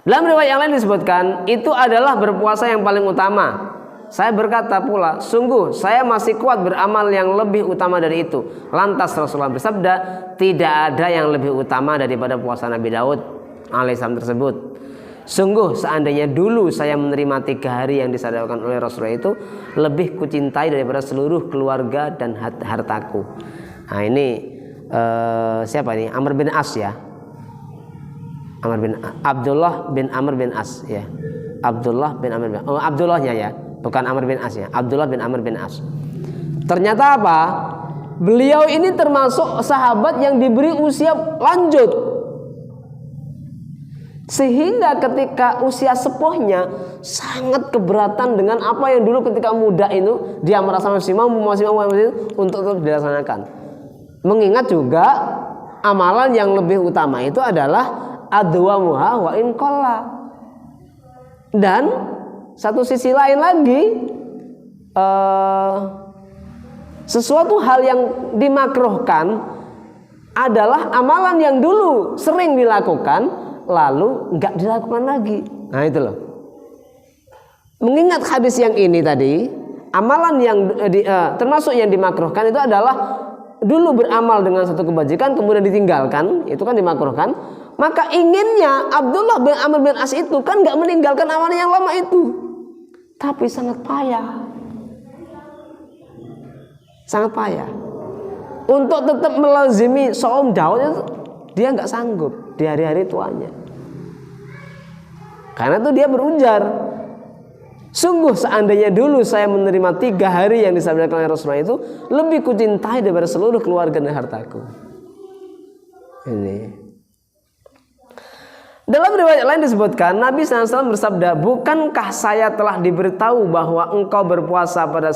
Dalam riwayat yang lain disebutkan, itu adalah berpuasa yang paling utama. Saya berkata pula, sungguh saya masih kuat beramal yang lebih utama dari itu. Lantas Rasulullah bersabda, tidak ada yang lebih utama daripada puasa Nabi Daud alaihissalam tersebut. Sungguh seandainya dulu saya menerima 3 hari yang disediakan oleh Rasulullah itu, lebih kucintai daripada seluruh keluarga dan hartaku. Nah ini siapa ini? Amr bin As ya. Abdullah bin Amr bin As ya. Abdullah bin Amr bin As. Oh, Abdullahnya ya, bukan Amr bin As ya. Abdullah bin Amr bin As. Ternyata apa? Beliau ini termasuk sahabat yang diberi usia lanjut, sehingga ketika usia sepuhnya sangat keberatan dengan apa yang dulu ketika muda itu dia merasa masih mampu untuk tetap dilaksanakan. Mengingat juga amalan yang lebih utama itu adalah adwamuha wa in qalla. Dan satu sisi lain lagi, sesuatu hal yang dimakruhkan adalah amalan yang dulu sering dilakukan lalu enggak dilakukan lagi. Nah itu loh. Mengingat hadis yang ini tadi, amalan yang termasuk yang dimakruhkan itu adalah dulu beramal dengan satu kebajikan kemudian ditinggalkan, itu kan dimakruhkan. Maka inginnya Abdullah bin Amr bin As itu kan enggak meninggalkan amalan yang lama itu, tapi sangat payah. Sangat payah. Untuk tetap melazimi saum Daud itu dia enggak sanggup di hari-hari tuanya. Karena itu dia berujar, sungguh seandainya dulu saya menerima 3 hari yang disabdakan oleh Rasulullah itu, lebih kucintai daripada seluruh keluarga dan hartaku. Ini. Dalam riwayat lain disebutkan, Nabi SAW bersabda, bukankah saya telah diberitahu bahwa engkau berpuasa pada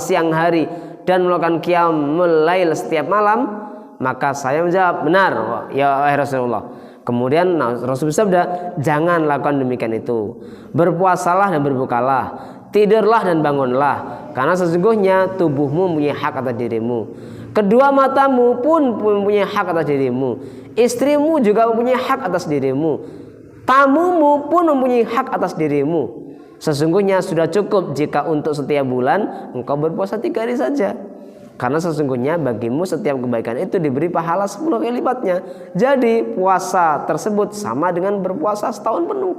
siang hari dan melakukan qiyamul lail setiap malam? Maka saya menjawab, benar ya Rasulullah. Kemudian Rasul bersabda, jangan lakukan demikian itu. Berpuasalah dan berbukalah, tidurlah dan bangunlah, karena sesungguhnya tubuhmu mempunyai hak atas dirimu. Kedua matamu pun mempunyai hak atas dirimu. Istrimu juga mempunyai hak atas dirimu. Tamumu pun mempunyai hak atas dirimu. Sesungguhnya sudah cukup jika untuk setiap bulan engkau berpuasa 3 hari saja. Karena sesungguhnya bagimu setiap kebaikan itu diberi pahala 10 kali lipatnya. Jadi puasa tersebut sama dengan berpuasa setahun penuh.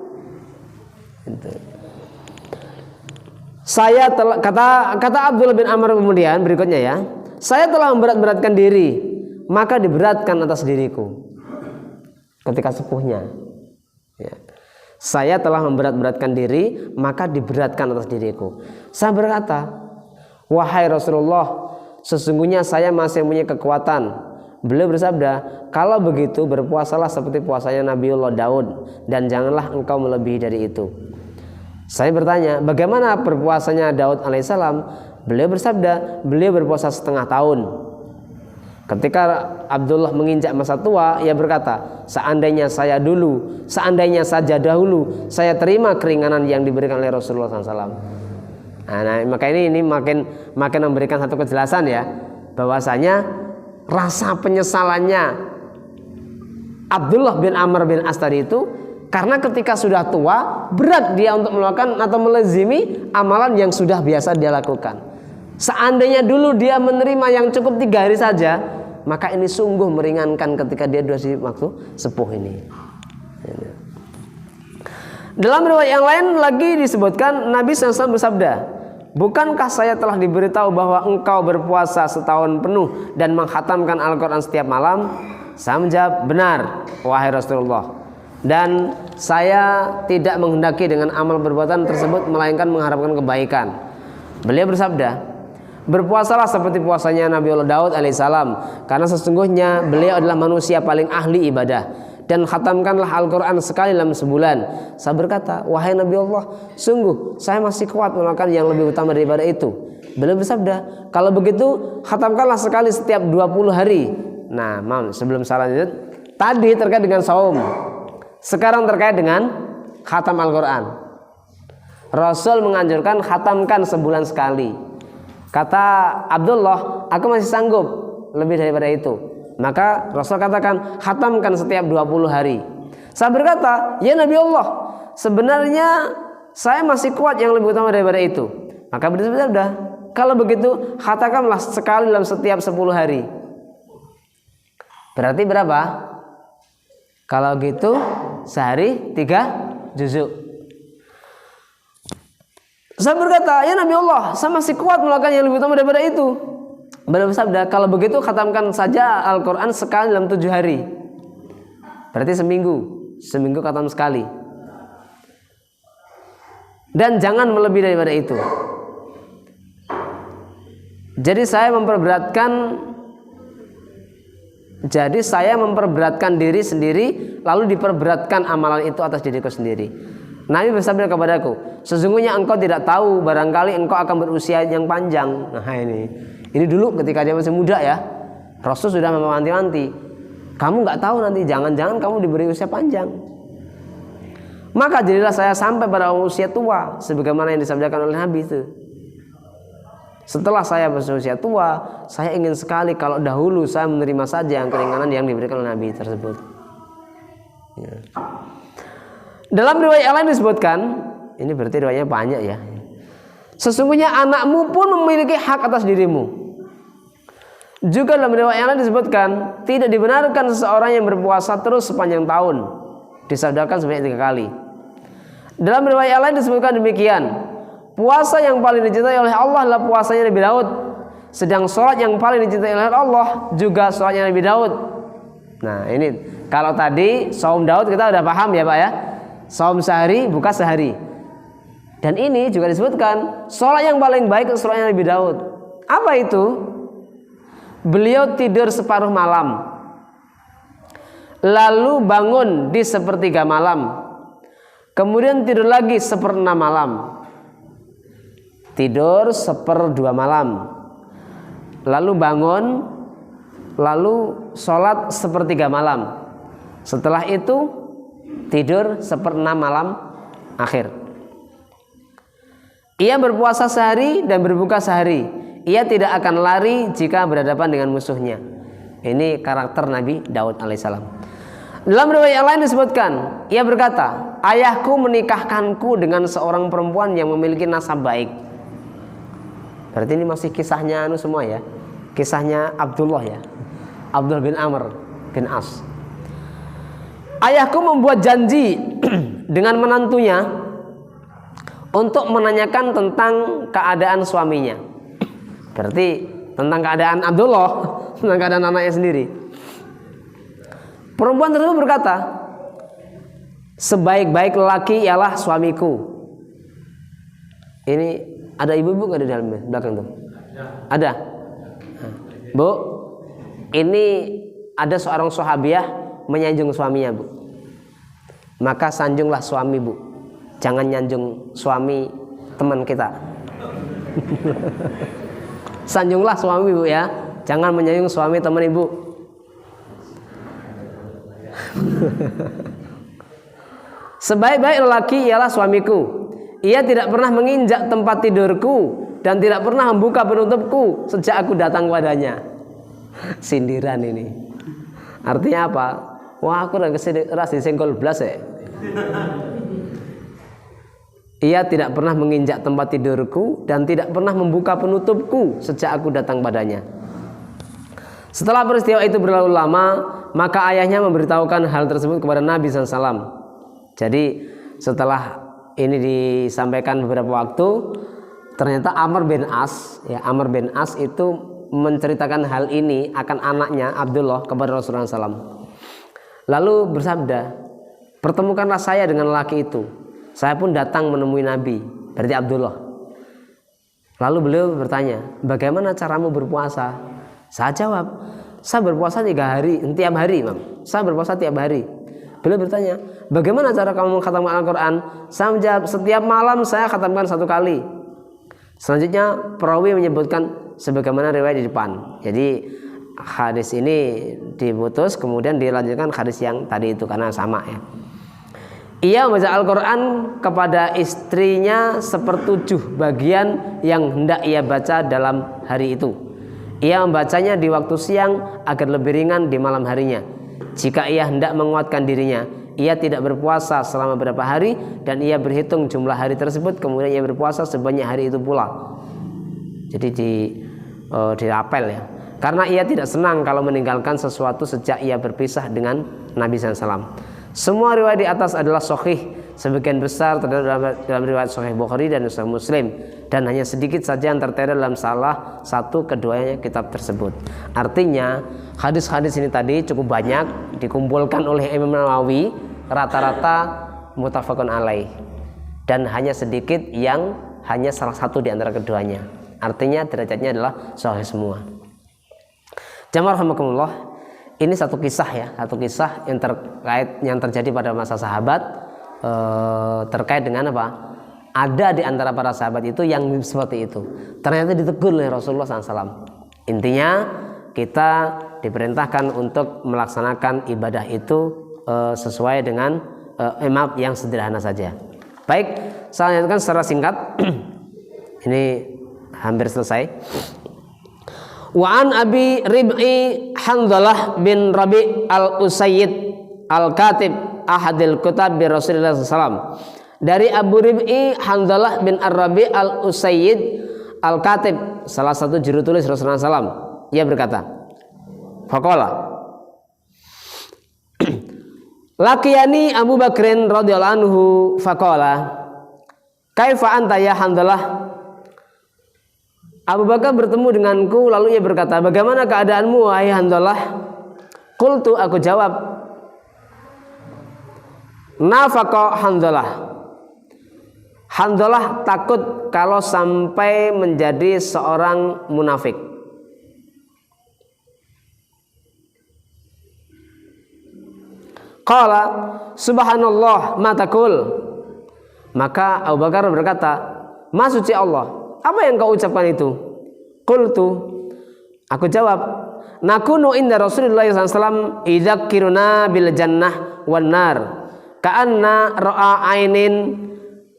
Saya telah, kata Abdullah bin Amr kemudian berikutnya ya, saya telah memberat-beratkan diri, maka diberatkan atas diriku. Ketika sepuhnya ya. Saya telah memberat-beratkan diri, maka diberatkan atas diriku. Saya berkata, wahai Rasulullah, sesungguhnya saya masih punya kekuatan. Beliau bersabda, kalau begitu berpuasalah seperti puasanya Nabiullah Daud, dan janganlah engkau melebihi dari itu. Saya bertanya, bagaimana berpuasanya Daud alaihissalam? Beliau bersabda, beliau berpuasa setengah tahun. Ketika Abdullah menginjak masa tua, ia berkata, seandainya saja dahulu saya terima keringanan yang diberikan oleh Rasulullah SAW. Nah, maka ini makin memberikan satu kejelasan ya, bahwasanya rasa penyesalannya Abdullah bin Amr bin As tadi itu karena ketika sudah tua berat dia untuk melakukan atau melazimi amalan yang sudah biasa dia lakukan. Seandainya dulu dia menerima yang cukup 3 hari saja, maka ini sungguh meringankan ketika dia di waktu sepuh ini. Dalam riwayat yang lain lagi disebutkan, Nabi SAW bersabda, bukankah saya telah diberitahu bahwa engkau berpuasa setahun penuh dan menghatamkan Al-Quran setiap malam? Saya menjawab, benar wahai Rasulullah. Dan saya tidak menghendaki dengan amal perbuatan tersebut melainkan mengharapkan kebaikan. Beliau bersabda, berpuasalah seperti puasanya Nabiullah Daud alaihissalam, karena sesungguhnya beliau adalah manusia paling ahli ibadah, dan khatamkanlah Al-Quran sekali dalam sebulan. Saya berkata, wahai Nabi Allah, sungguh saya masih kuat melakukan yang lebih utama daripada itu. Beliau bersabda, kalau begitu khatamkanlah sekali setiap 20 hari. Nah, sebelum saya lanjut, tadi terkait dengan saum, sekarang terkait dengan khatam Al-Quran. Rasul menganjurkan khatamkan sebulan sekali. Kata Abdullah, aku masih sanggup lebih daripada itu. Maka Rasul katakan, khatamkan setiap 20 hari. Saya berkata, ya Nabi Allah, sebenarnya saya masih kuat yang lebih utama daripada itu. Maka beliau bersabda, kalau begitu khatamkanlah sekali dalam setiap 10 hari. Berarti berapa? Kalau gitu sehari 3 juzuk. Saya berkata, ya Nabi Allah, saya masih kuat melakukan yang lebih utama daripada itu. Beliau bersabda, kalau begitu khatamkan saja Al-Quran sekali dalam 7 hari. Berarti seminggu khatam sekali. Dan jangan melebihi daripada itu. Jadi saya memperberatkan diri sendiri, lalu diperberatkan amalan itu atas diriku sendiri. Nabi bersabda kepadaku, sesungguhnya engkau tidak tahu, barangkali engkau akan berusia yang panjang. Nah ini dulu ketika dia masih muda ya, Rasul sudah mewanti-wanti, kamu nggak tahu nanti jangan-jangan kamu diberi usia panjang. Maka jadilah saya sampai pada usia tua, sebagaimana yang disabdakan oleh Nabi itu. Setelah saya berusia tua, saya ingin sekali kalau dahulu saya menerima saja yang keringanan yang diberikan oleh Nabi tersebut. Ya. Dalam riwayat yang lain disebutkan, ini berarti riwayatnya banyak ya. Sesungguhnya anakmu pun memiliki hak atas dirimu. Juga dalam riwayat yang lain disebutkan, tidak dibenarkan seseorang yang berpuasa terus sepanjang tahun. Disabdakan sebanyak 3 kali. Dalam riwayat yang lain disebutkan demikian, puasa yang paling dicintai oleh Allah adalah puasanya Nabi Daud. Sedang sholat yang paling dicintai oleh Allah juga sholatnya Nabi Daud. Nah ini, kalau tadi saum Daud kita udah paham ya Pak ya. Saum sehari, buka sehari. Dan ini juga disebutkan sholat yang paling baik itu sholatnya Nabi Daud. Apa itu? Beliau tidur separuh malam, lalu bangun di 1/3 malam, kemudian tidur lagi 1/6 malam, tidur 1/2 malam, lalu bangun, lalu sholat 1/3 malam. Setelah itu tidur 1/6 malam akhir. Ia berpuasa sehari dan berbuka sehari. Ia tidak akan lari jika berhadapan dengan musuhnya. Ini karakter Nabi Daud alaihissalam. Dalam riwayat yang lain disebutkan, ia berkata, ayahku menikahkanku dengan seorang perempuan yang memiliki nasab baik. Berarti ini masih kisahnya semua ya. Kisahnya Abdullah ya. Abdullah bin Amr bin As. Ayahku membuat janji dengan menantunya untuk menanyakan tentang keadaan suaminya. Berarti tentang keadaan Abdullah, tentang keadaan anaknya sendiri. Perempuan tersebut berkata, sebaik-baik lelaki ialah suamiku. Ini ada ibu-ibu nggak di dalam belakang tuh? Ada. Bu, ini ada seorang sahabiah menyanjung suaminya, Bu. Maka sanjunglah suami, Bu. Jangan nyanjung suami teman kita. Sanjunglah suami, Bu ya. Jangan menyanjung suami teman Ibu. Sebaik-baik lelaki ialah suamiku. Ia tidak pernah menginjak tempat tidurku dan tidak pernah membuka penutupku sejak aku datang padanya. Sindiran ini. Artinya apa? Wah, aku udah disenggol blas ya. Ia tidak pernah menginjak tempat tidurku dan tidak pernah membuka penutupku sejak aku datang padanya. Setelah peristiwa itu berlalu lama, maka ayahnya memberitahukan hal tersebut kepada Nabi SAW. Jadi setelah ini disampaikan beberapa waktu, ternyata Amr bin As itu menceritakan hal ini akan anaknya Abdullah kepada Rasulullah SAW. Lalu bersabda, pertemukanlah saya dengan lelaki itu. Saya pun datang menemui Nabi, berarti Abdullah. Lalu beliau bertanya, bagaimana caramu berpuasa? Saya jawab, saya berpuasa 3 hari, tiap hari, Imam. Saya berpuasa tiap hari. Beliau bertanya, bagaimana cara kamu mengkhatamkan Al-Quran? Saya menjawab, setiap malam saya khatamkan 1 kali. Selanjutnya perawi menyebutkan sebagaimana riwayat di depan. Jadi hadis ini diputus, kemudian dilanjutkan hadis yang tadi itu karena sama ya. Ia membaca Al-Quran kepada istrinya 1/7 bagian yang hendak ia baca dalam hari itu. Ia membacanya di waktu siang agar lebih ringan di malam harinya. Jika ia hendak menguatkan dirinya, ia tidak berpuasa selama beberapa hari dan ia berhitung jumlah hari tersebut, kemudian ia berpuasa sebanyak hari itu pula. Jadi dirapel ya. Karena ia tidak senang kalau meninggalkan sesuatu sejak ia berpisah dengan Nabi SAW. Semua riwayat di atas adalah sahih, sebagian besar terdapat dalam riwayat Sahih Bukhari dan Sahih Muslim, dan hanya sedikit saja yang tertera dalam salah satu keduanya kitab tersebut. Artinya hadis-hadis ini tadi cukup banyak dikumpulkan oleh Imam Nawawi, rata-rata muttafaqun alaih, dan hanya sedikit yang hanya salah satu di antara keduanya. Artinya derajatnya adalah sahih semua. Jamaah rahimakumullah, ini satu kisah ya, satu kisah yang terjadi pada masa sahabat terkait dengan apa? Ada di antara para sahabat itu yang seperti itu. Ternyata ditegur oleh Rasulullah SAW. Intinya kita diperintahkan untuk melaksanakan ibadah itu sesuai dengan yang sederhana saja. Baik, saya lanjutkan secara singkat. Ini hampir selesai. Wa an Abi Rib'i Handhalah bin Rabi' al-Usayyid al-Katib ahadil kutab bi Rasulullah SAW. Dari Abu Rib'i Handhalah bin Ar-Rabi' al-Usayyid al-Katib, salah satu juru tulis Rasulullah SAW. Ia berkata, faqala laqiyani Abu Bakrin radhiyallahu anhu faqala kaifa anta ya Handhalah. Abu Bakar bertemu denganku, lalu ia berkata, bagaimana keadaanmu wahai Handhalah? Qultu, aku jawab, nafaqa Handhalah. Handhalah takut kalau sampai menjadi seorang munafik. Qala subhanallah ma taqul. Maka Abu Bakar berkata, Maha suci Allah, apa yang kau ucapkan itu? Qultu, aku jawab, nakunu inda Rasulullah SAW idzakiruna bil jannah wan nar ka'anna ra'a ainin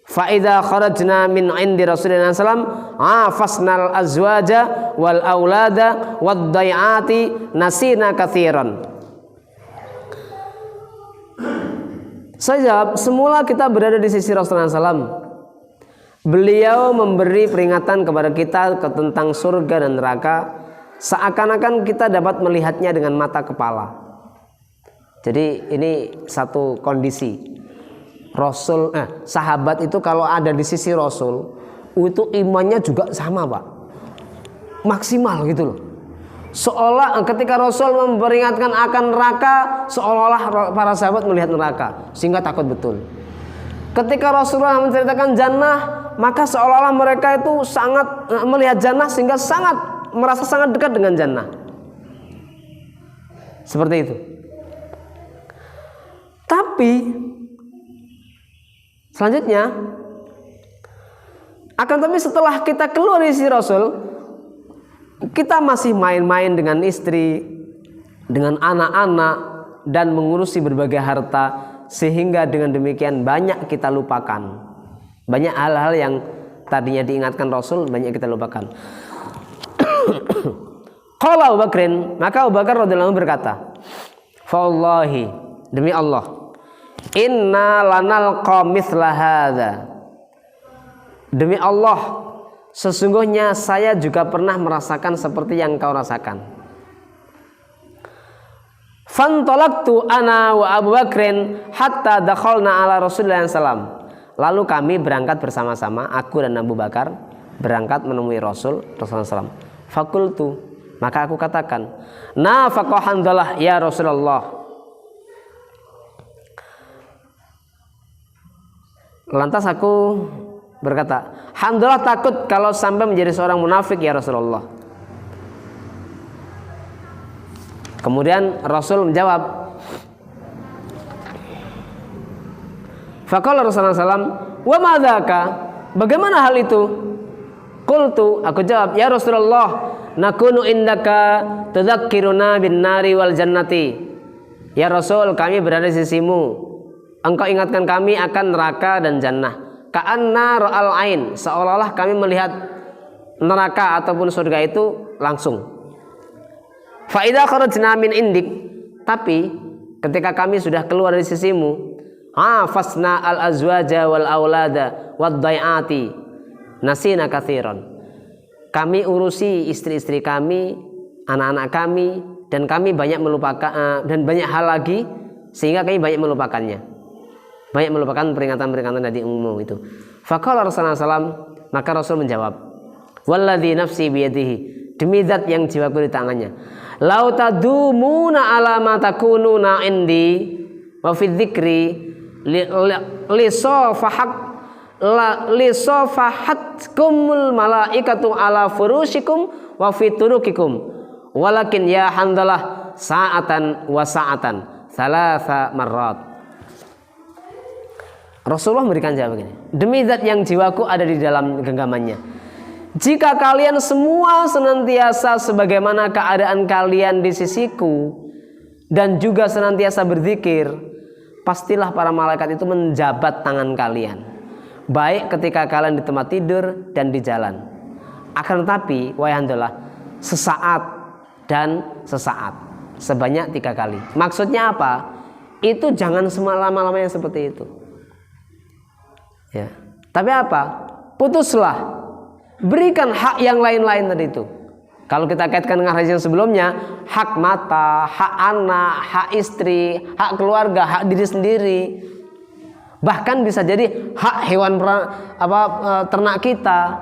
fa idza kharajna min indi Rasulullah SAW afasnal azwaja wal aulada wad dai'ati nasina katsiran. Saya jawab, semula kita berada di sisi Rasulullah SAW. Beliau memberi peringatan kepada kita tentang surga dan neraka, seakan-akan kita dapat melihatnya dengan mata kepala. Jadi ini satu kondisi. Sahabat itu kalau ada di sisi Rasul, itu imannya juga sama, Pak. Maksimal gitu loh. Seolah ketika Rasul memperingatkan akan neraka, seolah-olah para sahabat melihat neraka, sehingga takut betul. Ketika Rasulullah menceritakan jannah, maka seolah-olah mereka itu sangat melihat jannah sehingga merasa sangat dekat dengan jannah. Seperti itu. Tapi selanjutnya setelah kita keluar dari sisi Rasul, kita masih main-main dengan istri, dengan anak-anak, dan mengurusi berbagai harta, sehingga dengan demikian banyak kita lupakan. Banyak hal-hal yang tadinya diingatkan Rasul, banyak kita lupakan. Qala Abu Bakrin, maka Abu Bakar radhiyallahu anhu berkata, "Fawallahi, demi Allah, inna lanalqa mithla hadza." Demi Allah, sesungguhnya saya juga pernah merasakan seperti yang kau rasakan. Fantalaqtu ana wa Abu Bakrin hatta dakhalna ala Rasulullah sallallahu. Lalu kami berangkat bersama-sama, aku dan Abu Bakar berangkat menemui Rasulullah sallallahu. Fakultu, maka aku katakan, nafaqa Handhalah ya Rasulullah. Lantas aku berkata, Handhalah takut kalau sampai menjadi seorang munafik ya Rasulullah. Kemudian Rasul menjawab, Faqala Rasulullah SAW, wa madzaka? Bagaimana hal itu? Qultu, aku jawab, ya Rasulullah, nakunu indaka tudzakkiruna bin nari wal jannati. Ya Rasul, kami berada di sisimu, engkau ingatkan kami akan neraka dan jannah. Ka'anna ra'al ain, seolah-olah kami melihat neraka ataupun surga itu langsung. Fa idza kharajna min indik, tapi ketika kami sudah keluar dari sisimu, hafasna al azwaja wal aulada wad dai'ati nasina katsiran. Kami urusi istri-istri kami, anak-anak kami, dan kami banyak melupakan dan banyak hal lagi, sehingga kami banyak melupakannya. Banyak melupakan peringatan-peringatan dari umum itu. Faqala Rasulullah SAW, maka Rasul menjawab, walladzi nafsi biyadihi, demi zat yang jiwaku di tangannya, lau tadumuna ala ma takununa indi wa fi dzikri lisofahatkumul malaikatu ala furushikum wa fi turukikum walakin ya Hanzalah sa'atan wa sa'atan thalatha marrat. Rasulullah memberikan jawaban begini, demi zat yang jiwaku ada di dalam genggamannya, jika kalian semua senantiasa sebagaimana keadaan kalian di sisiku dan juga senantiasa berzikir, pastilah para malaikat itu menjabat tangan kalian, baik ketika kalian di tempat tidur dan di jalan. Akan tetapi, wahai Hanzalah, sesaat dan sesaat, sebanyak 3 kali. Maksudnya apa? Itu jangan selama-lamanya seperti itu. Ya. Tapi apa? Putuslah, berikan hak yang lain-lain tadi itu. Kalau kita kaitkan dengan hadis yang sebelumnya, hak mata, hak anak, hak istri, hak keluarga, hak diri sendiri, bahkan bisa jadi hak hewan ternak kita,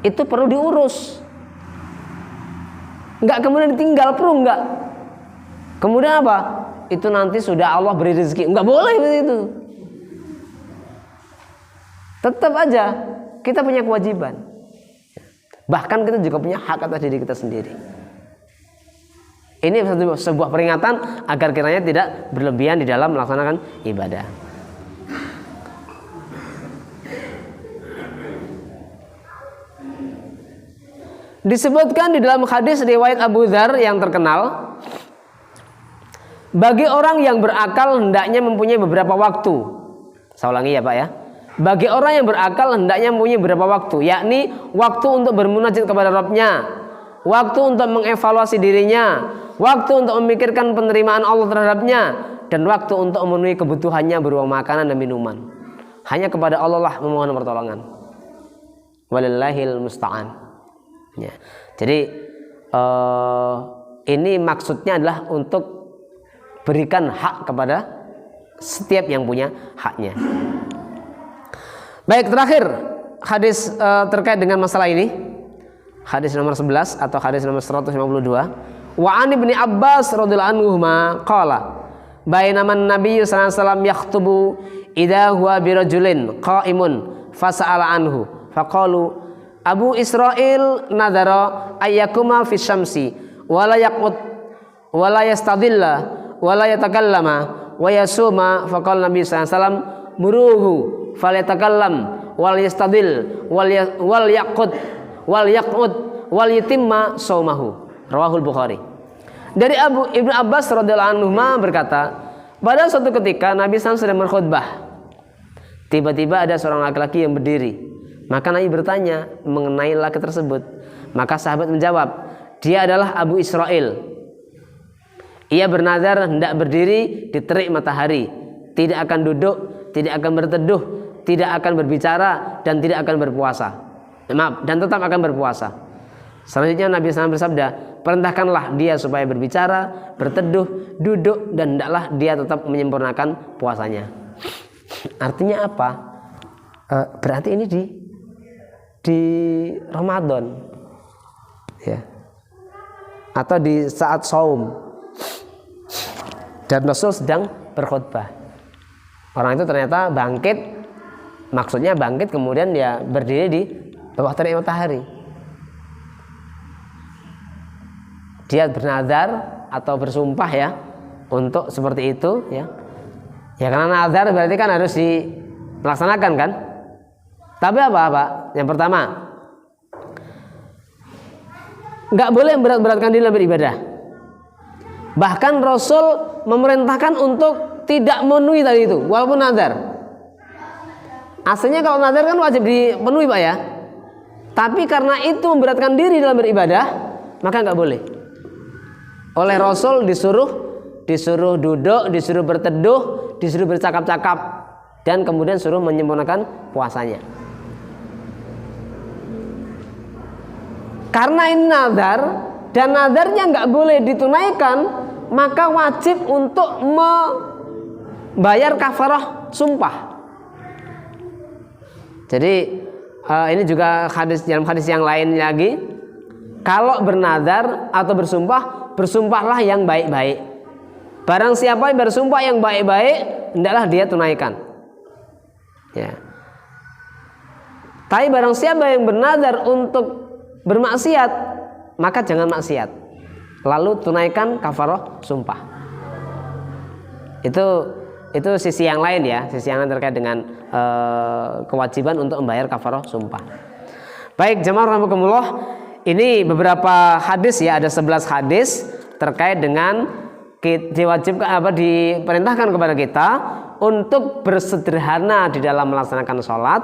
itu perlu diurus. Enggak kemudian ditinggal, perlu enggak? Kemudian apa? Itu nanti sudah Allah beri rezeki, enggak boleh begitu. Tetap aja kita punya kewajiban. Bahkan kita juga punya hak atas diri kita sendiri. Ini sebuah peringatan agar kiranya tidak berlebihan di dalam melaksanakan ibadah. Disebutkan di dalam hadis riwayat Abu Dzar yang terkenal, bagi orang yang berakal hendaknya mempunyai beberapa waktu. Saya ulangi ya Pak ya. Bagi orang yang berakal hendaknya mempunyai beberapa waktu, yakni waktu untuk bermunajat kepada Rabb-Nya, waktu untuk mengevaluasi dirinya, waktu untuk memikirkan penerimaan Allah terhadapnya, dan waktu untuk memenuhi kebutuhannya berupa makanan dan minuman. Hanya kepada Allah lah memohon pertolongan. Walillahil musta'an. Ya. Jadi ini maksudnya adalah untuk berikan hak kepada setiap yang punya haknya. Baik, terakhir hadis terkait dengan masalah ini, hadis nomor 11 atau hadis nomor 152. Wa an ibni Abbas radhiyallahu anhuma qala bainama an-nabiy sallallahu alaihi wasallam yakhutubu idza huwa birajulin qa'imun fasa'ala anhu faqalu Abu Israil nadara ayyakuma fi syamsi wala yaqut wala yastadilla wala yatakallama wa yasuma faqala Nabi sallallahu alaihi wasallam muruhu falyatakallam wal yastadil wal yaqut wal yaqut wal yatimma saumahu. Rawahul Bukhari. Dari Ibnu Abbas radhiyallahu anhu berkata, pada suatu ketika Nabi SAW sedang berkhutbah, tiba-tiba ada seorang laki-laki yang berdiri. Maka Nabi bertanya mengenai laki tersebut. Maka sahabat menjawab, dia adalah Abu Israil. Ia bernazar hendak berdiri di terik matahari, tidak akan duduk, tidak akan berteduh, tidak akan berbicara, dan tidak akan berpuasa. Dan tetap akan berpuasa. Selanjutnya Nabi SAW bersabda, perintahkanlah dia supaya berbicara, berteduh, duduk, dan hendaklah dia tetap menyempurnakan puasanya. Artinya apa? Berarti ini di Ramadan, ya, atau di saat saum, dan Rasul sedang berkhutbah. Orang itu ternyata bangkit, maksudnya bangkit kemudian dia berdiri di bawah terik matahari. Dia bernazar atau bersumpah ya untuk seperti itu ya. Ya karena nazar berarti kan harus dilaksanakan kan. Tapi apa? Yang pertama, nggak boleh berat-beratkan diri dalam beribadah. Bahkan Rasul memerintahkan untuk tidak memenuhi tadi itu, walaupun nazar. Aslinya kalau nazar kan wajib dipenuhi Pak ya. Tapi karena itu memberatkan diri dalam beribadah, maka nggak boleh. Oleh Rasul disuruh duduk, disuruh berteduh, disuruh bercakap-cakap, dan kemudian suruh menyempurnakan puasanya. Karena ini nazar dan nazarnya nggak boleh ditunaikan, maka wajib untuk membayar kafarah sumpah. Jadi ini juga dalam hadis yang lain lagi, kalau bernazar atau bersumpah, bersumpahlah yang baik-baik. Barang siapa yang bersumpah yang baik-baik, hendaklah dia tunaikan. Ya. Tapi barang siapa yang bernazar untuk bermaksiat, maka jangan maksiat. Lalu tunaikan kafarah sumpah. Itu sisi yang lain ya, sisi yang lain terkait dengan kewajiban untuk membayar kafarah sumpah. Baik, jemaah rahimakumullah, ini beberapa hadis ya, ada 11 hadis terkait dengan diperintahkan kepada kita untuk bersederhana di dalam melaksanakan sholat,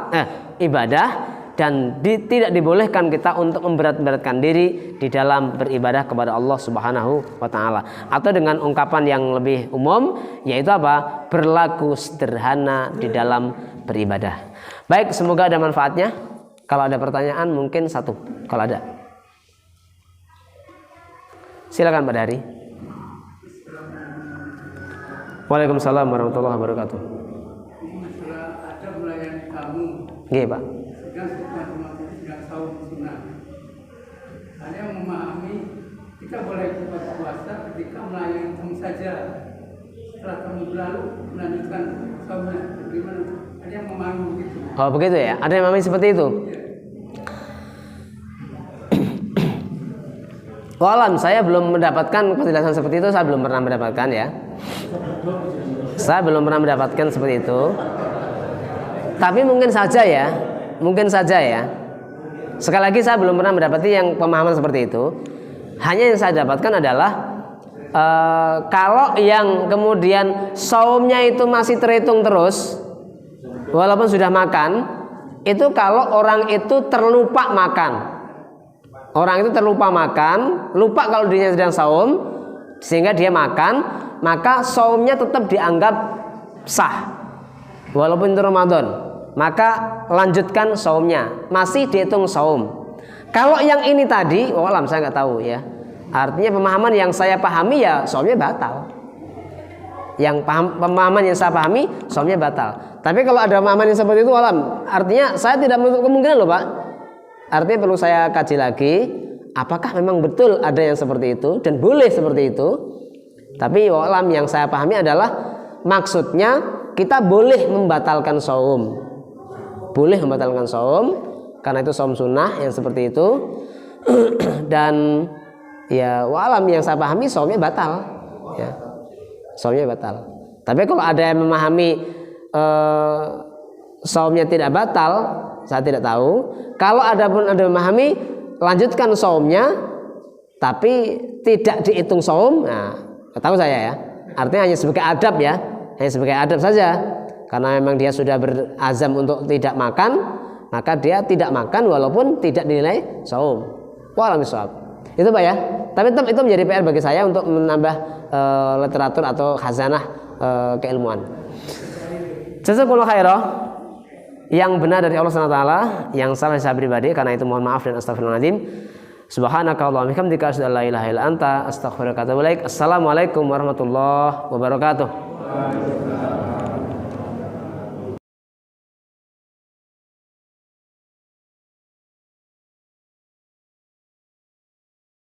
ibadah, dan tidak dibolehkan kita untuk memberat-beratkan diri di dalam beribadah kepada Allah Subhanahu wa taala. Atau dengan ungkapan yang lebih umum, yaitu apa? Berlaku sederhana di dalam beribadah. Baik, semoga ada manfaatnya. Kalau ada pertanyaan mungkin satu, kalau ada. Silakan Pak Dari. Waalaikumsalam warahmatullahi wabarakatuh. Ada melayani kamu. Nggih, Pak. Sedang saum sunnah. Ada yang memahami kita boleh berpuasa ketika melayani kamu saja. Setelah kamu berlalu melanjutkan saumnya. Bagaimana? Ada yang memahami begitu. Oh begitu ya. Ada yang memahami seperti itu. Walam, saya belum mendapatkan penjelasan seperti itu. Saya belum pernah mendapatkan ya. Saya belum pernah mendapatkan seperti itu. Tapi mungkin saja ya. Sekali lagi saya belum pernah mendapati yang pemahaman seperti itu. Hanya yang saya dapatkan adalah kalau yang kemudian saumnya itu masih terhitung terus, walaupun sudah makan, itu kalau orang itu terlupa makan. Orang itu terlupa makan, lupa kalau dirinya sedang saum, sehingga dia makan, maka saumnya tetap dianggap sah, walaupun itu Ramadan. Maka lanjutkan saumnya, masih dihitung saum. Kalau yang ini tadi, walam saya nggak tahu ya. Artinya pemahaman yang saya pahami ya saumnya batal. Pemahaman yang saya pahami saumnya batal. Tapi kalau ada pemahaman yang seperti itu, walam, artinya saya tidak menutup kemungkinan loh Pak. Artinya perlu saya kaji lagi, apakah memang betul ada yang seperti itu dan boleh seperti itu. Tapi walam yang saya pahami adalah maksudnya kita boleh membatalkan saum. Boleh membatalkan saum karena itu saum sunnah yang seperti itu. Dan ya walam yang saya pahami saumnya batal ya. Saumnya batal. Tapi kalau ada yang memahami saumnya tidak batal, saya tidak tahu. Kalau ada pun ada memahami lanjutkan saumnya tapi tidak dihitung saum, nah tahu saya ya. Artinya hanya sebagai adab ya, hanya sebagai adab saja. Karena memang dia sudah berazam untuk tidak makan, maka dia tidak makan walaupun tidak dinilai saum. Wallahu a'lam. Itu Pak ya. Tapi tetap itu menjadi PR bagi saya untuk menambah literatur atau khazanah keilmuan. Jazakumullah khairah. Yang benar dari Allah SWT, yang salah saya pribadi, karena itu mohon maaf dan astagfirullahaladzim. Subhanakallahumma wa bihamdika asyhadu an la ilaha illa anta astaghfiruka wa atubu ilaik. Assalamualaikum warahmatullahi wabarakatuh.